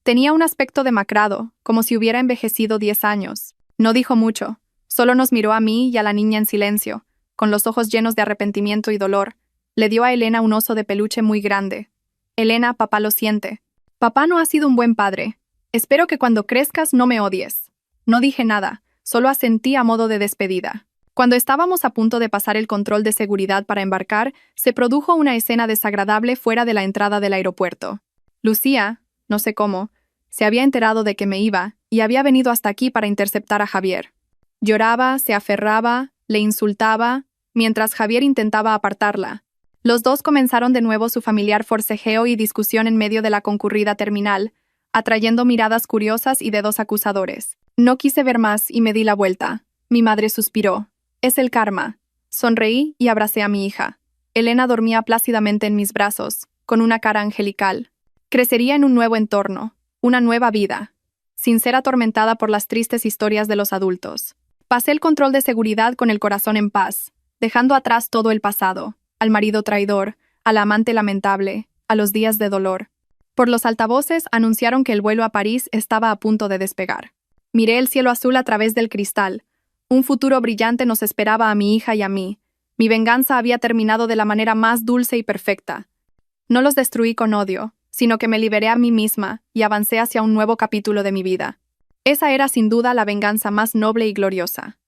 Tenía un aspecto demacrado, como si hubiera envejecido 10 años. No dijo mucho, solo nos miró a mí y a la niña en silencio, con los ojos llenos de arrepentimiento y dolor. Le dio a Elena un oso de peluche muy grande. Elena, papá lo siente. Papá no ha sido un buen padre. Espero que cuando crezcas no me odies. No dije nada, solo asentí a modo de despedida. Cuando estábamos a punto de pasar el control de seguridad para embarcar, se produjo una escena desagradable fuera de la entrada del aeropuerto. Lucía, no sé cómo, se había enterado de que me iba y había venido hasta aquí para interceptar a Javier. Lloraba, se aferraba, le insultaba, mientras Javier intentaba apartarla. Los dos comenzaron de nuevo su familiar forcejeo y discusión en medio de la concurrida terminal, atrayendo miradas curiosas y dedos acusadores. No quise ver más y me di la vuelta. Mi madre suspiró. Es el karma. Sonreí y abracé a mi hija. Elena dormía plácidamente en mis brazos, con una cara angelical. Crecería en un nuevo entorno, una nueva vida, sin ser atormentada por las tristes historias de los adultos. Pasé el control de seguridad con el corazón en paz, dejando atrás todo el pasado. Al marido traidor, al amante lamentable, a los días de dolor. Por los altavoces anunciaron que el vuelo a París estaba a punto de despegar. Miré el cielo azul a través del cristal. Un futuro brillante nos esperaba a mi hija y a mí. Mi venganza había terminado de la manera más dulce y perfecta. No los destruí con odio, sino que me liberé a mí misma y avancé hacia un nuevo capítulo de mi vida. Esa era sin duda la venganza más noble y gloriosa.